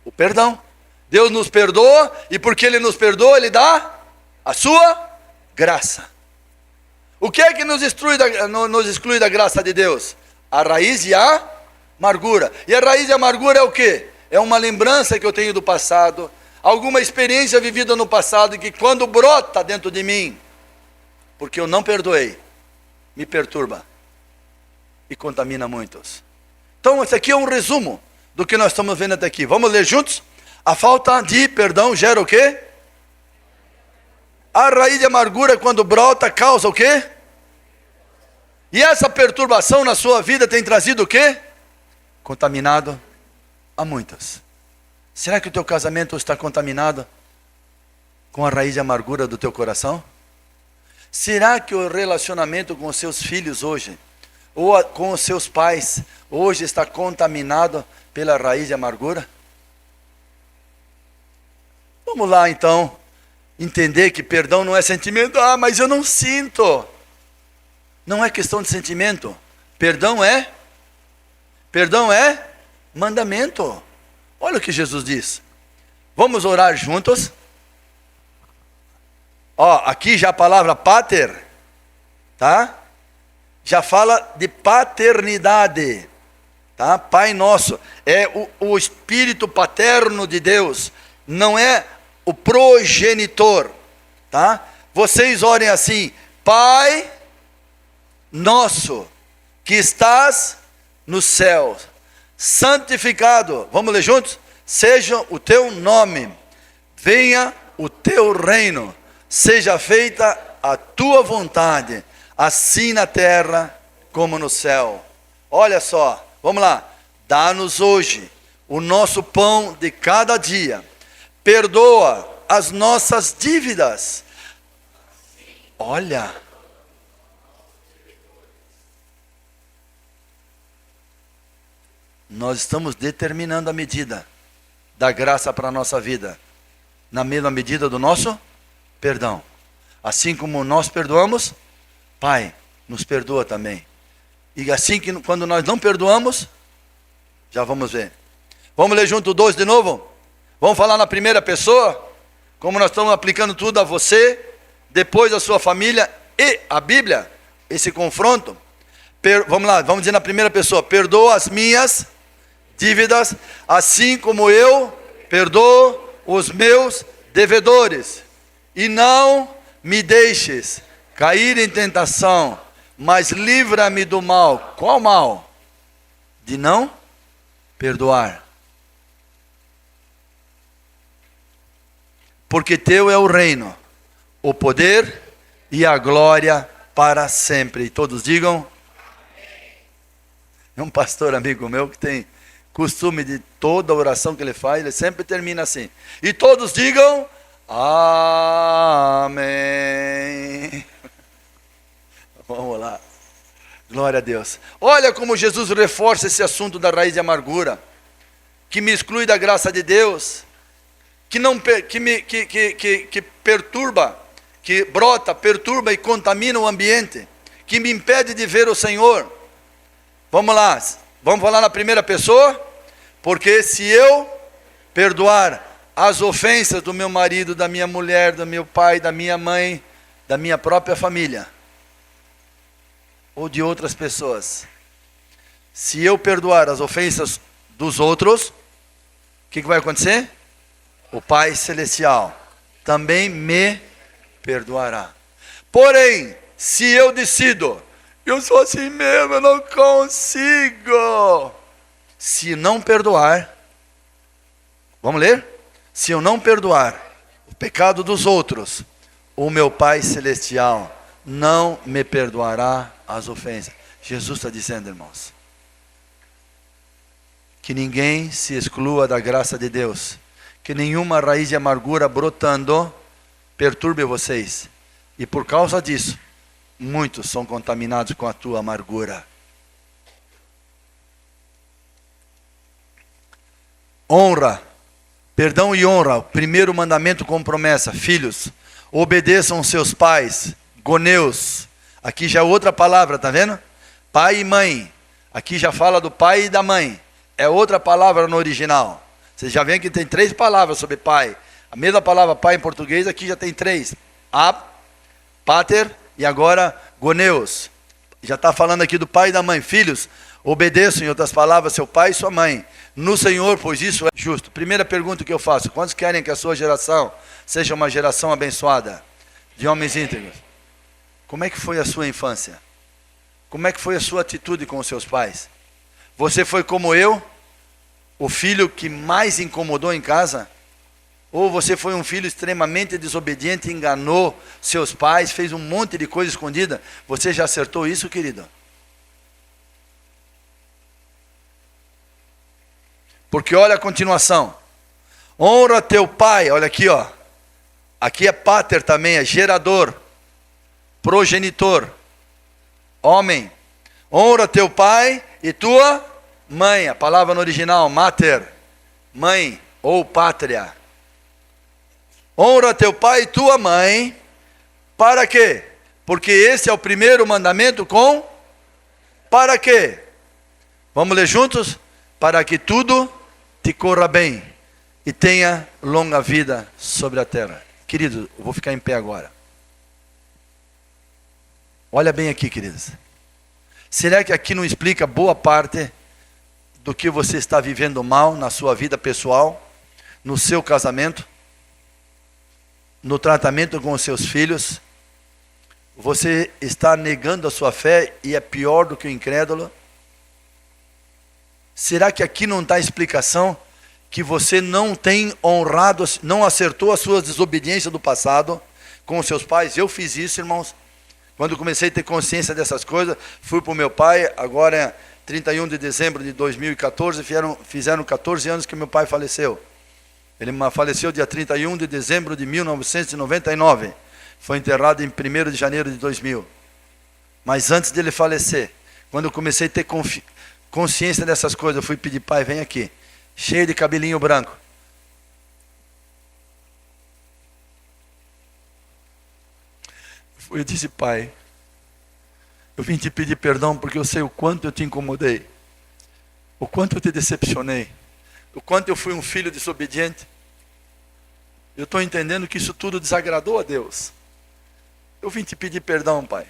[SPEAKER 1] O perdão. Deus nos perdoa, e porque Ele nos perdoa, Ele dá a sua graça. O que é que nos exclui da graça de Deus? A raiz de amargura. E a raiz de amargura é o quê? É uma lembrança que eu tenho do passado, alguma experiência vivida no passado, que quando brota dentro de mim, porque eu não perdoei, me perturba e contamina muitos. Então, esse aqui é um resumo do que nós estamos vendo até aqui. Vamos ler juntos? A falta de perdão gera o quê? A raiz de amargura, quando brota, causa o quê? E essa perturbação na sua vida tem trazido o quê? Contaminado a muitas. Será que o teu casamento está contaminado com a raiz de amargura do teu coração? Será que o relacionamento com os seus filhos hoje, ou com os seus pais, hoje está contaminado pela raiz de amargura? Vamos lá então, entender que perdão não é sentimento. Ah, mas eu não sinto. Não é questão de sentimento. Perdão é mandamento. Olha o que Jesus diz. Vamos orar juntos. Aqui já a palavra pater, tá? Já fala de paternidade, tá? Pai nosso, é o espírito paterno de Deus, não é o progenitor, tá? Vocês orem assim: Pai nosso, que estás no céu, santificado, vamos ler juntos? Seja o teu nome, venha o teu reino, seja feita a tua vontade, assim na terra como no céu. Olha só, vamos lá. Dá-nos hoje o nosso pão de cada dia. Perdoa as nossas dívidas. Olha. Nós estamos determinando a medida da graça para a nossa vida, na mesma medida do nosso perdão. Assim como nós perdoamos, Pai, nos perdoa também. E assim que quando nós não perdoamos, já vamos ver. Vamos ler junto o 2 de novo? Vamos falar na primeira pessoa, como nós estamos aplicando tudo a você, depois a sua família e a Bíblia, esse confronto. Vamos lá, vamos dizer na primeira pessoa: perdoa as minhas dívidas, assim como eu perdoo os meus devedores. E não me deixes cair em tentação, mas livra-me do mal. Qual mal? De não perdoar. Porque teu é o reino, o poder e a glória para sempre. E todos digam. É um pastor amigo meu que tem costume de toda oração que ele faz, ele sempre termina assim. E todos digam amém. Vamos lá. Glória a Deus. Olha como Jesus reforça esse assunto da raiz de amargura, que me exclui da graça de Deus, que perturba, que brota, perturba e contamina o ambiente, que me impede de ver o Senhor. Vamos lá, vamos falar na primeira pessoa. Porque se eu perdoar as ofensas do meu marido, da minha mulher, do meu pai, da minha mãe, da minha própria família, ou de outras pessoas, se eu perdoar as ofensas dos outros, o que vai acontecer? O Pai Celestial também me perdoará. Porém, se eu decido, eu sou assim mesmo, eu não consigo. Se não perdoar, vamos ler? Se eu não perdoar o pecado dos outros, o meu Pai Celestial não me perdoará as ofensas. Jesus está dizendo, irmãos, que ninguém se exclua da graça de Deus, que nenhuma raiz de amargura brotando perturbe vocês, e por causa disso, muitos são contaminados com a tua amargura. Honra, perdão e honra, o primeiro mandamento com promessa. Filhos, obedeçam seus pais, goneus. Aqui já é outra palavra, tá vendo? Pai e mãe, aqui já fala do pai e da mãe. É outra palavra no original. Vocês já veem que tem 3 palavras sobre pai. A mesma palavra pai em português, aqui já tem 3. Ab, pater e agora goneus. Já está falando aqui do pai e da mãe. Filhos, obedeçam, em outras palavras, seu pai e sua mãe, no Senhor, pois isso é justo. Primeira pergunta que eu faço: quantos querem que a sua geração seja uma geração abençoada, de homens íntegros? Como é que foi a sua infância? Como é que foi a sua atitude com os seus pais? Você foi como eu, o filho que mais incomodou em casa? Ou você foi um filho extremamente desobediente, enganou seus pais, fez um monte de coisa escondida? Você já acertou isso, querido? Porque olha a continuação. Honra teu pai, olha aqui, ó. Aqui é pater também, é gerador, progenitor, homem. Honra teu pai e tua mãe. A palavra no original, mater, mãe ou pátria. Honra teu pai e tua mãe. Para quê? Porque esse é o primeiro mandamento com... Para quê? Vamos ler juntos? Para que tudo te corra bem e tenha longa vida sobre a terra. Querido, eu vou ficar em pé agora. Olha bem aqui, queridos. Será que aqui não explica boa parte do que você está vivendo mal na sua vida pessoal, no seu casamento, no tratamento com os seus filhos? Você está negando a sua fé e é pior do que o incrédulo? Será que aqui não está a explicação que você não tem honrado, não acertou as suas desobediências do passado com os seus pais? Eu fiz isso, irmãos. Quando comecei a ter consciência dessas coisas, fui para o meu pai, agora é 31 de dezembro de 2014, fizeram 14 anos que meu pai faleceu. Ele faleceu dia 31 de dezembro de 1999. Foi enterrado em 1º de janeiro de 2000. Mas antes dele falecer, quando eu comecei a ter consciência dessas coisas, eu fui pedir: pai, vem aqui, cheio de cabelinho branco. Eu disse: pai, eu vim te pedir perdão porque eu sei o quanto eu te incomodei, o quanto eu te decepcionei, o quanto eu fui um filho desobediente. Eu estou entendendo que isso tudo desagradou a Deus. Eu vim te pedir perdão, pai.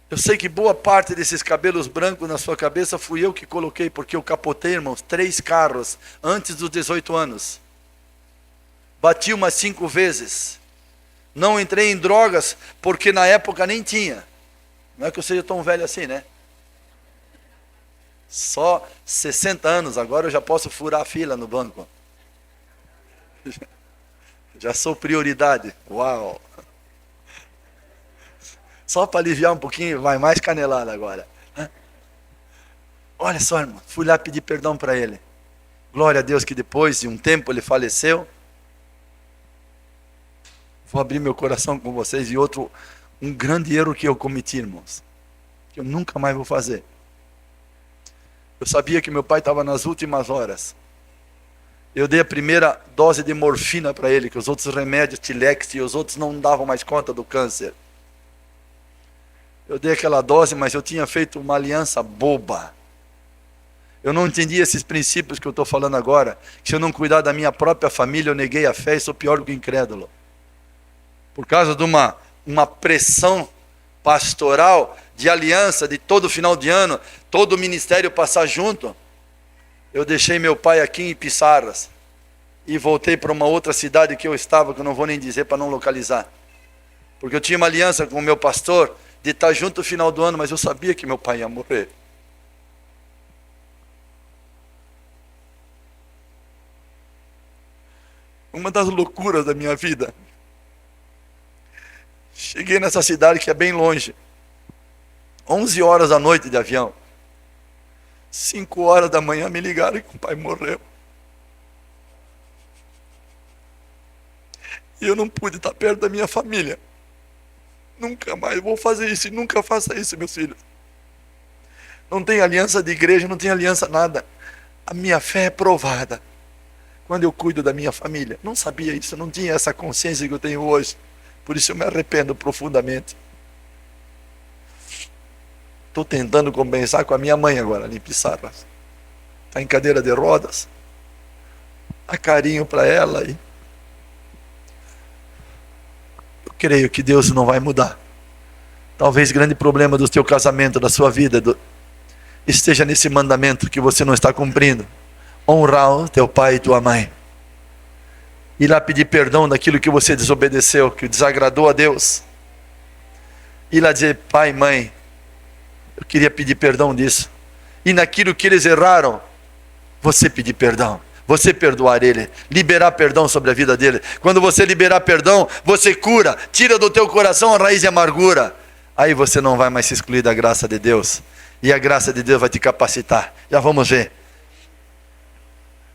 [SPEAKER 1] Eu sei que boa parte desses cabelos brancos na sua cabeça fui eu que coloquei, porque eu capotei, irmãos, 3 carros antes dos 18 anos. Bati umas 5 vezes. Não entrei em drogas, porque na época nem tinha. Não é que eu seja tão velho assim, né? Só 60 anos, agora eu já posso furar a fila no banco. Já sou prioridade. Uau! Só para aliviar um pouquinho, vai mais canelada agora. Olha só, irmão, fui lá pedir perdão para ele. Glória a Deus que depois de um tempo ele faleceu. Vou abrir meu coração com vocês. E um grande erro que eu cometi, irmãos, que eu nunca mais vou fazer. Eu sabia que meu pai estava nas últimas horas. Eu dei a primeira dose de morfina para ele, que os outros remédios, Tilex e os outros não davam mais conta do câncer. Eu dei aquela dose, mas eu tinha feito uma aliança boba. Eu não entendi esses princípios que eu estou falando agora. Que se eu não cuidar da minha própria família, eu neguei a fé e sou pior do que incrédulo. Por causa de uma pressão pastoral, de aliança, de todo final de ano, todo o ministério passar junto, eu deixei meu pai aqui em Pissarras e voltei para uma outra cidade que eu estava, que eu não vou nem dizer para não localizar. Porque eu tinha uma aliança com o meu pastor, de estar junto no final do ano, mas eu sabia que meu pai ia morrer. Uma das loucuras da minha vida. Cheguei nessa cidade que é bem longe. 11 horas da noite de avião. 5 horas da manhã me ligaram que o pai morreu. E eu não pude estar perto da minha família. Nunca mais vou fazer isso, e nunca faça isso, meus filhos. Não tem aliança de igreja, não tem aliança nada. A minha fé é provada quando eu cuido da minha família. Não sabia isso, não tinha essa consciência que eu tenho hoje. Por isso eu me arrependo profundamente. Estou tentando compensar com a minha mãe agora, ali em Pissarras. Está em cadeira de rodas. Dá carinho para ela e creio que Deus não vai mudar. Talvez o grande problema do teu casamento, da sua vida, esteja nesse mandamento que você não está cumprindo. Honrar o teu pai e tua mãe. Ir lá pedir perdão daquilo que você desobedeceu, que desagradou a Deus. Ir lá dizer: pai, mãe, eu queria pedir perdão disso. e naquilo que eles erraram, você pedir perdão, você perdoar ele, liberar perdão sobre a vida dele. Quando você liberar perdão, você cura, tira do teu coração a raiz de amargura. Aí você não vai mais se excluir da graça de Deus, e a graça de Deus vai te capacitar. Já vamos ver.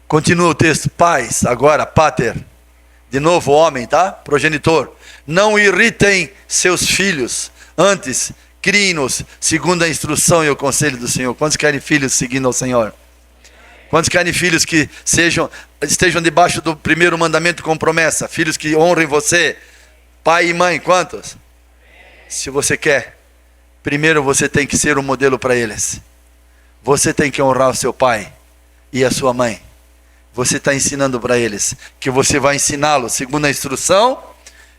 [SPEAKER 1] Continua o texto. Pais, agora pater, de novo homem, tá? Progenitor. Não irritem seus filhos, antes criem-nos segundo a instrução e o conselho do Senhor. Quantos querem filhos seguindo ao Senhor? Quantos querem filhos que estejam debaixo do primeiro mandamento com promessa? Filhos que honrem você, pai e mãe, quantos? Se você quer, primeiro você tem que ser um modelo para eles. Você tem que honrar o seu pai e a sua mãe. Você está ensinando para eles que você vai ensiná-los segundo a instrução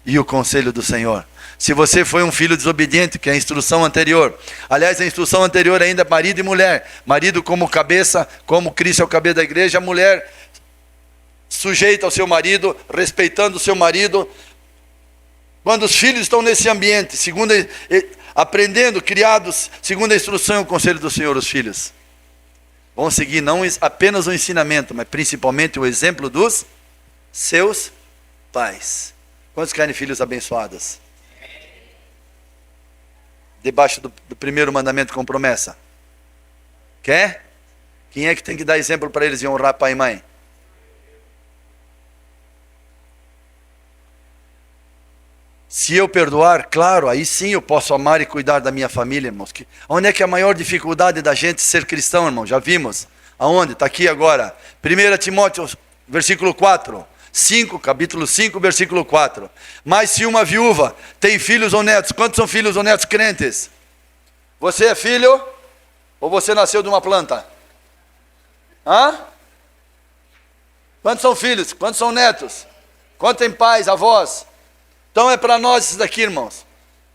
[SPEAKER 1] e o conselho do Senhor. Se você foi um filho desobediente, que é a instrução anterior. Aliás, a instrução anterior ainda é marido e mulher. Marido como cabeça, como Cristo é o cabeça da igreja. A mulher sujeita ao seu marido, respeitando o seu marido. Quando os filhos estão nesse ambiente, aprendendo, criados, segundo a instrução e o conselho do Senhor, os filhos vão seguir não apenas o ensinamento, mas principalmente o exemplo dos seus pais. Quantos querem filhos abençoados? Debaixo do primeiro mandamento com promessa. Quer? Quem é que tem que dar exemplo para eles e honrar pai e mãe? Se eu perdoar, claro, aí sim eu posso amar e cuidar da minha família, irmãos. Onde é que é a maior dificuldade da gente ser cristão, irmão? Já vimos. Aonde? Está aqui agora. 1 Timóteo, versículo 4. Capítulo 5, versículo 4. Mas se uma viúva tem filhos ou netos, quantos são filhos ou netos crentes? Você é filho ou você nasceu de uma planta? Hã? Quantos são filhos? Quantos são netos? Quantos tem pais, avós? Então é para nós isso daqui, irmãos.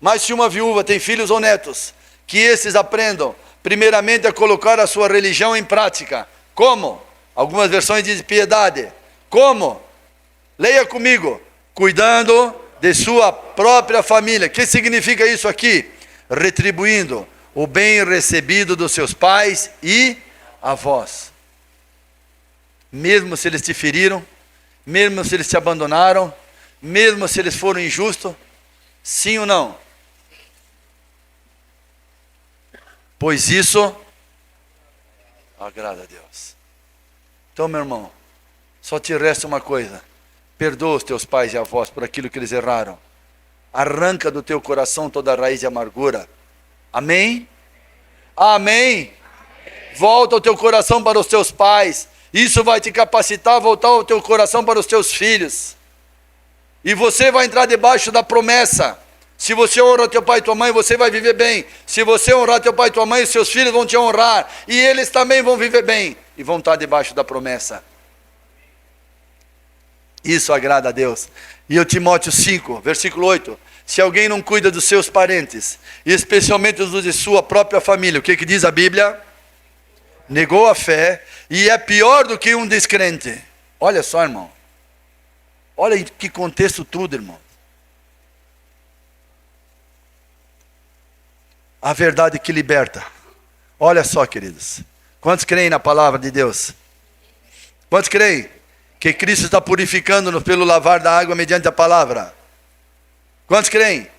[SPEAKER 1] Mas se uma viúva tem filhos ou netos, que esses aprendam primeiramente a colocar a sua religião em prática. Como? Algumas versões dizem piedade. Como? Leia comigo. Cuidando de sua própria família. O que significa isso aqui? Retribuindo o bem recebido dos seus pais e avós. Mesmo se eles te feriram, mesmo se eles te abandonaram, mesmo se eles foram injustos, sim ou não? Pois isso agrada a Deus. Então, meu irmão, só te resta uma coisa: perdoa os teus pais e avós por aquilo que eles erraram. Arranca do teu coração toda a raiz de amargura. Amém? Amém? Volta o teu coração para os teus pais. Isso vai te capacitar a voltar o teu coração para os teus filhos. E você vai entrar debaixo da promessa. Se você honra teu pai e tua mãe, você vai viver bem. Se você honrar teu pai e tua mãe, os seus filhos vão te honrar. E eles também vão viver bem. E vão estar debaixo da promessa. Isso agrada a Deus. E o Timóteo 5, versículo 8. Se alguém não cuida dos seus parentes, e especialmente os de sua própria família, o que diz a Bíblia? Negou a fé e é pior do que um descrente. Olha só, irmão. Olha em que contexto tudo, irmão. A verdade que liberta. Olha só, queridos. Quantos creem na palavra de Deus? Quantos creem que Cristo está purificando-nos pelo lavar da água mediante a palavra? Quantos creem?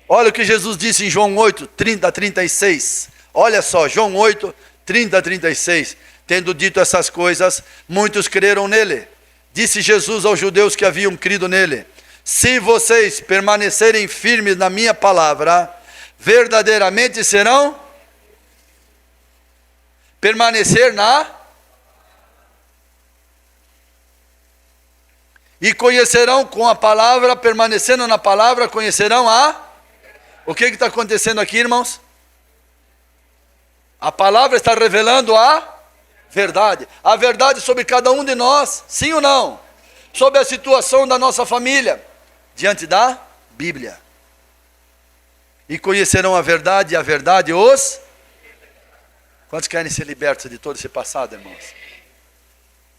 [SPEAKER 1] Olha o que Jesus disse em João 8, 30 a 36. Olha só, João 8, 30 a 36. Tendo dito essas coisas, muitos creram nele. Disse Jesus aos judeus que haviam crido nele: se vocês permanecerem firmes na minha palavra, verdadeiramente serão permanecer e conhecerão com a palavra, permanecendo na palavra, conhecerão o que está acontecendo aqui, irmãos? A palavra está revelando a verdade sobre cada um de nós, sim ou não? Sobre a situação da nossa família, diante da Bíblia. E conhecerão a verdade, e a verdade os... Quantos querem ser libertos de todo esse passado, irmãos?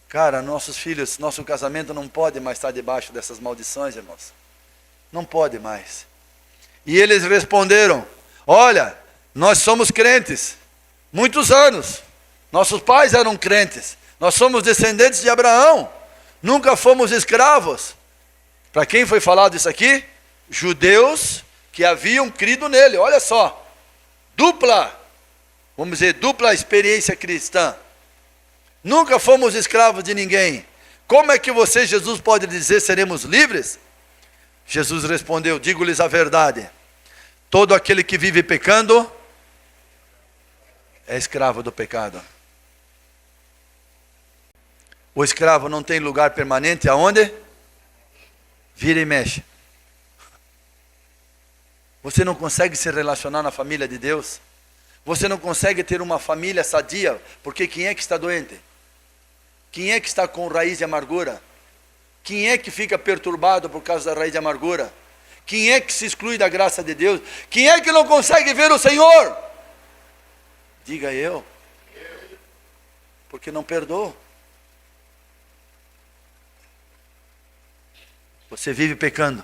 [SPEAKER 1] Cara, nossos filhos, nosso casamento não pode mais estar debaixo dessas maldições, irmãos. Não pode mais. E eles responderam: olha, nós somos crentes. Muitos anos. Nossos pais eram crentes. Nós somos descendentes de Abraão. Nunca fomos escravos. Para quem foi falado isso aqui? Judeus que haviam crido nele. Olha só. Vamos dizer, dupla experiência cristã. Nunca fomos escravos de ninguém. Como é que você, Jesus, pode dizer seremos livres? Jesus respondeu, digo-lhes a verdade. Todo aquele que vive pecando é escravo do pecado. O escravo não tem lugar permanente aonde? Vira e mexe. Você não consegue se relacionar na família de Deus. Você não consegue ter uma família sadia. Porque quem é que está doente? Quem é que está com raiz de amargura? Quem é que fica perturbado por causa da raiz de amargura? Quem é que se exclui da graça de Deus? Quem é que não consegue ver o Senhor? Diga eu. Porque não perdoa. Você vive pecando.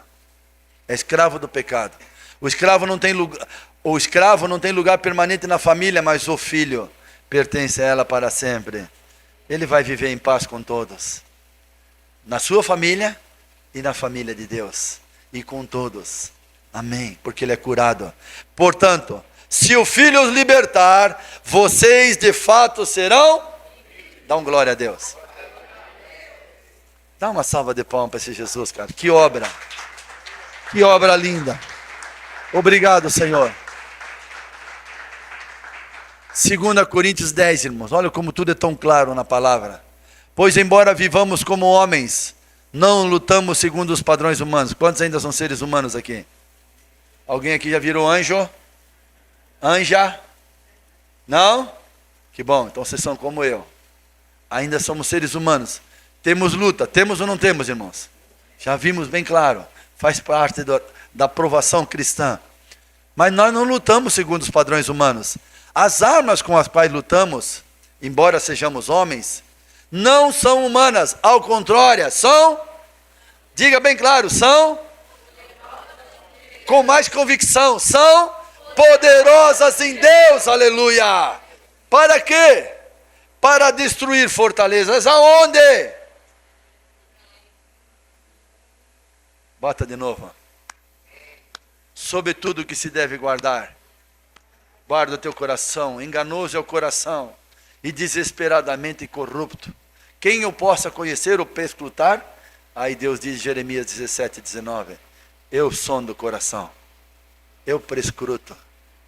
[SPEAKER 1] É escravo do pecado. O escravo não tem lugar permanente na família, mas o filho pertence a ela para sempre. Ele vai viver em paz com todos. Na sua família e na família de Deus. E com todos. Amém. Porque ele é curado. Portanto, se o Filho os libertar, vocês de fato serão. Dá um glória a Deus. Dá uma salva de palmas para esse Jesus, cara. Que obra. Que obra linda. Obrigado, Senhor. 2 Coríntios 10, irmãos. Olha como tudo é tão claro na palavra. Pois embora vivamos como homens, não lutamos segundo os padrões humanos. Quantos ainda são seres humanos aqui? Alguém aqui já virou anjo? Anja? Não? Que bom, então vocês são como eu. Ainda somos seres humanos. Temos luta, temos ou não temos, irmãos? Já vimos bem claro. Faz parte da provação cristã. Mas nós não lutamos segundo os padrões humanos. As armas com as quais lutamos, embora sejamos homens, não são humanas. Ao contrário, são, diga bem claro, são, com mais convicção, são poderosas em Deus, aleluia. Para quê? Para destruir fortalezas. Aonde? Bota de novo. Sobre tudo que se deve guardar. Guarda o teu coração. Enganoso é o coração e desesperadamente corrupto. Quem o possa conhecer ou perscrutar? Aí Deus diz em Jeremias 17:19. Eu sondo o coração. Eu prescruto.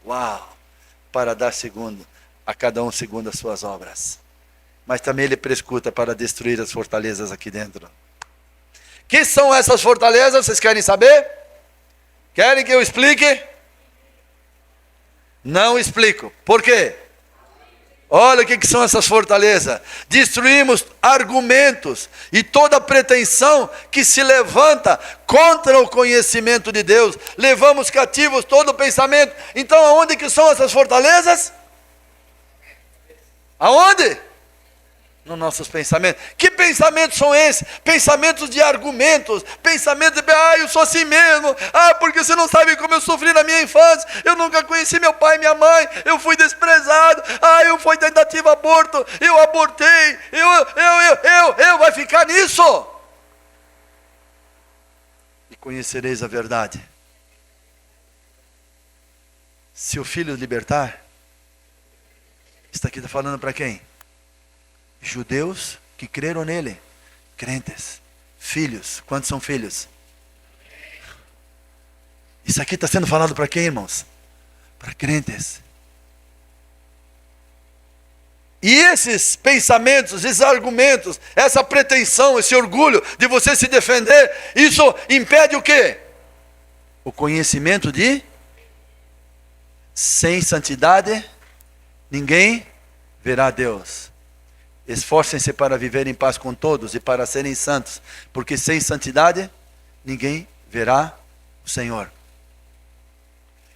[SPEAKER 1] Uau! Para dar segundo a cada um segundo as suas obras. Mas também ele prescruta para destruir as fortalezas aqui dentro. Que são essas fortalezas? Vocês querem saber? Querem que eu explique? Não explico. Por quê? Olha o que são essas fortalezas. Destruímos argumentos e toda pretensão que se levanta contra o conhecimento de Deus. Levamos cativos todo pensamento. Então aonde que são essas fortalezas? Aonde? Nos nossos pensamentos. Que pensamentos são esses? Pensamentos de argumentos, pensamentos de, eu sou assim mesmo, porque você não sabe como eu sofri na minha infância, eu nunca conheci meu pai e minha mãe, eu fui desprezado, eu fui tentativa aborto, eu abortei, vai ficar nisso. E conhecereis a verdade. Se o Filho libertar, isso aqui está falando para quem? Judeus que creram nele, crentes, filhos. Quantos são filhos? Isso aqui está sendo falado para quem, irmãos? Para crentes. E esses pensamentos, esses argumentos, essa pretensão, esse orgulho de você se defender, isso impede o quê? O conhecimento de sem santidade ninguém verá Deus. Esforcem-se para viver em paz com todos e para serem santos, porque sem santidade ninguém verá o Senhor.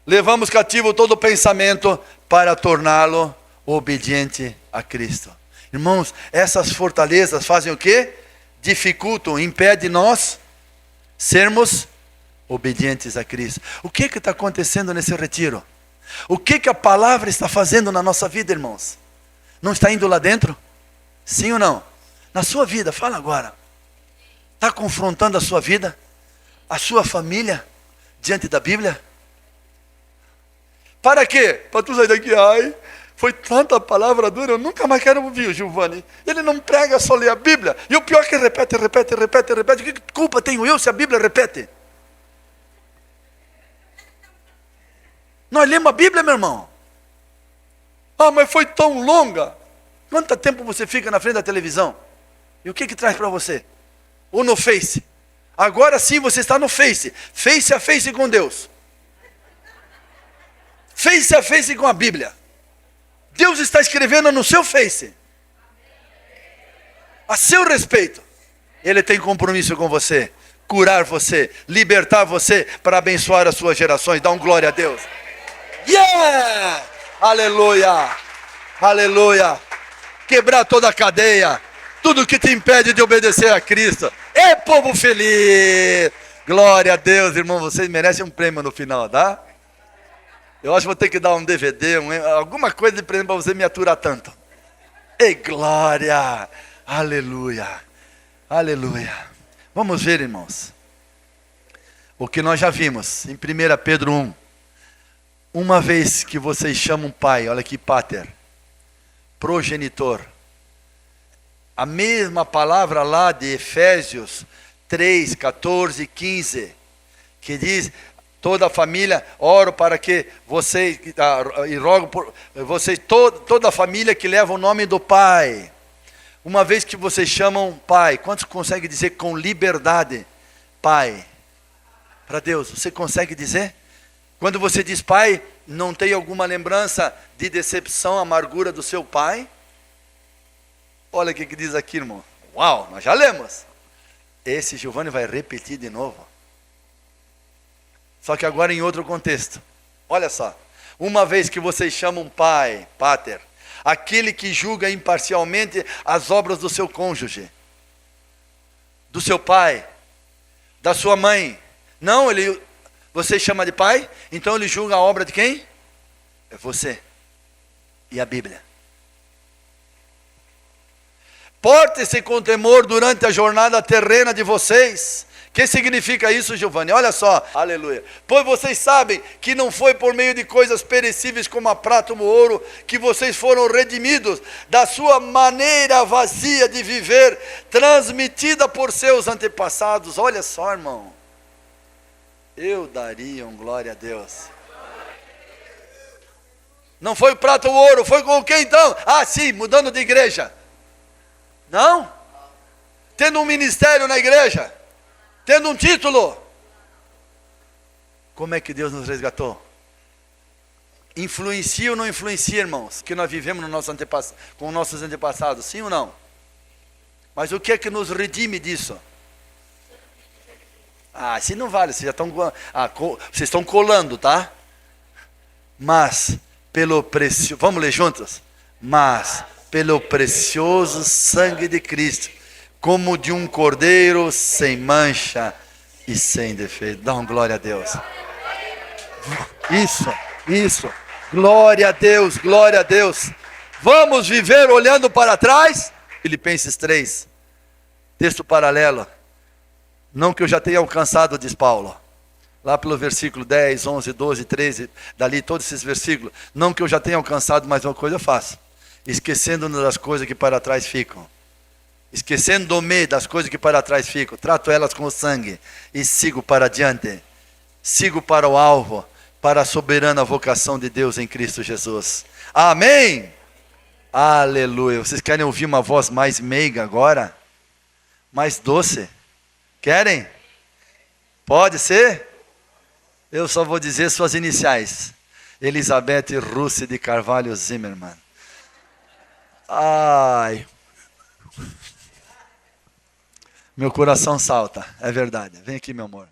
[SPEAKER 1] Levamos cativo todo pensamento para torná-lo obediente a Cristo. Irmãos, essas fortalezas fazem o quê? Dificultam, impedem nós sermos obedientes a Cristo. O que está acontecendo nesse retiro? O que a palavra está fazendo na nossa vida, irmãos? Não está indo lá dentro? Sim ou não? Na sua vida, fala agora. Está confrontando a sua vida? A sua família? Diante da Bíblia? Para quê? Para tu sair daqui, ai, foi tanta palavra dura, eu nunca mais quero ouvir o Giovanni. Ele não prega, só lê a Bíblia. E o pior é que repete. Que culpa tenho eu se a Bíblia repete? Nós lemos a Bíblia, meu irmão. Ah, mas foi tão longa. Quanto tempo você fica na frente da televisão? E o que traz para você? Ou no Face? Agora sim você está no Face. Face a face com Deus. Face a face com a Bíblia. Deus está escrevendo no seu Face. A seu respeito. Ele tem compromisso com você. Curar você. Libertar você. Para abençoar as suas gerações. Dá um glória a Deus. Yeah! Aleluia! Aleluia! Quebrar toda a cadeia. Tudo que te impede de obedecer a Cristo. É povo feliz! Glória a Deus, irmão. Vocês merecem um prêmio no final, tá? Eu acho que vou ter que dar um DVD, alguma coisa de presente para você me aturar tanto. Ei, glória! Aleluia! Aleluia! Vamos ver, irmãos. O que nós já vimos em 1 Pedro 1. Uma vez que vocês chamam pai, olha aqui, pater, progenitor. A mesma palavra lá de Efésios 3, 14, 15, que diz... Toda a família, oro para que vocês, e rogo por vocês, toda a família que leva o nome do Pai. Uma vez que vocês chamam Pai, quantos conseguem dizer com liberdade, Pai? Para Deus, você consegue dizer? Quando você diz Pai, não tem alguma lembrança de decepção, amargura do seu Pai? Olha o que diz aqui, irmão. Uau, nós já lemos. Esse Giovanni vai repetir de novo. Só que agora em outro contexto. Olha só. Uma vez que vocês chamam pai, pater, aquele que julga imparcialmente as obras do seu cônjuge, do seu pai, da sua mãe. Não, você chama de pai, então ele julga a obra de quem? É você e a Bíblia. Porte-se com temor durante a jornada terrena de vocês. O que significa isso, Giovanni? Olha só, aleluia. Pois vocês sabem que não foi por meio de coisas perecíveis como a prata ou o ouro que vocês foram redimidos da sua maneira vazia de viver, transmitida por seus antepassados. Olha só, irmão. Eu daria um glória a Deus. Não foi prata ou ouro, foi com o que então? Ah, sim, mudando de igreja. Não? Tendo um ministério na igreja. Tendo um título. Como é que Deus nos resgatou? Influencia ou não influencia, irmãos? Que nós vivemos no nosso com nossos antepassados, sim ou não? Mas o que é que nos redime disso? Ah, assim não vale, vocês já estão, vocês estão colando, tá? Mas, pelo precioso, vamos ler juntos? Mas, pelo precioso sangue de Cristo, como de um cordeiro sem mancha e sem defeito. Dá uma glória a Deus. Isso. Glória a Deus, glória a Deus. Vamos viver olhando para trás? Filipenses 3, texto paralelo. Não que eu já tenha alcançado, diz Paulo. Lá pelo versículo 10, 11, 12, 13, dali todos esses versículos. Não que eu já tenha alcançado, mas uma coisa eu faço. Esquecendo-nos das coisas que para trás ficam. Esquecendo-me das coisas que para trás ficam, trato elas com o sangue e sigo para adiante, sigo para o alvo, para a soberana vocação de Deus em Cristo Jesus. Amém? Aleluia. Vocês querem ouvir uma voz mais meiga agora? Mais doce? Querem? Pode ser? Eu só vou dizer suas iniciais. Elizabeth Russe de Carvalho Zimmermann. Ai... Meu coração salta, é verdade. Vem aqui, meu amor.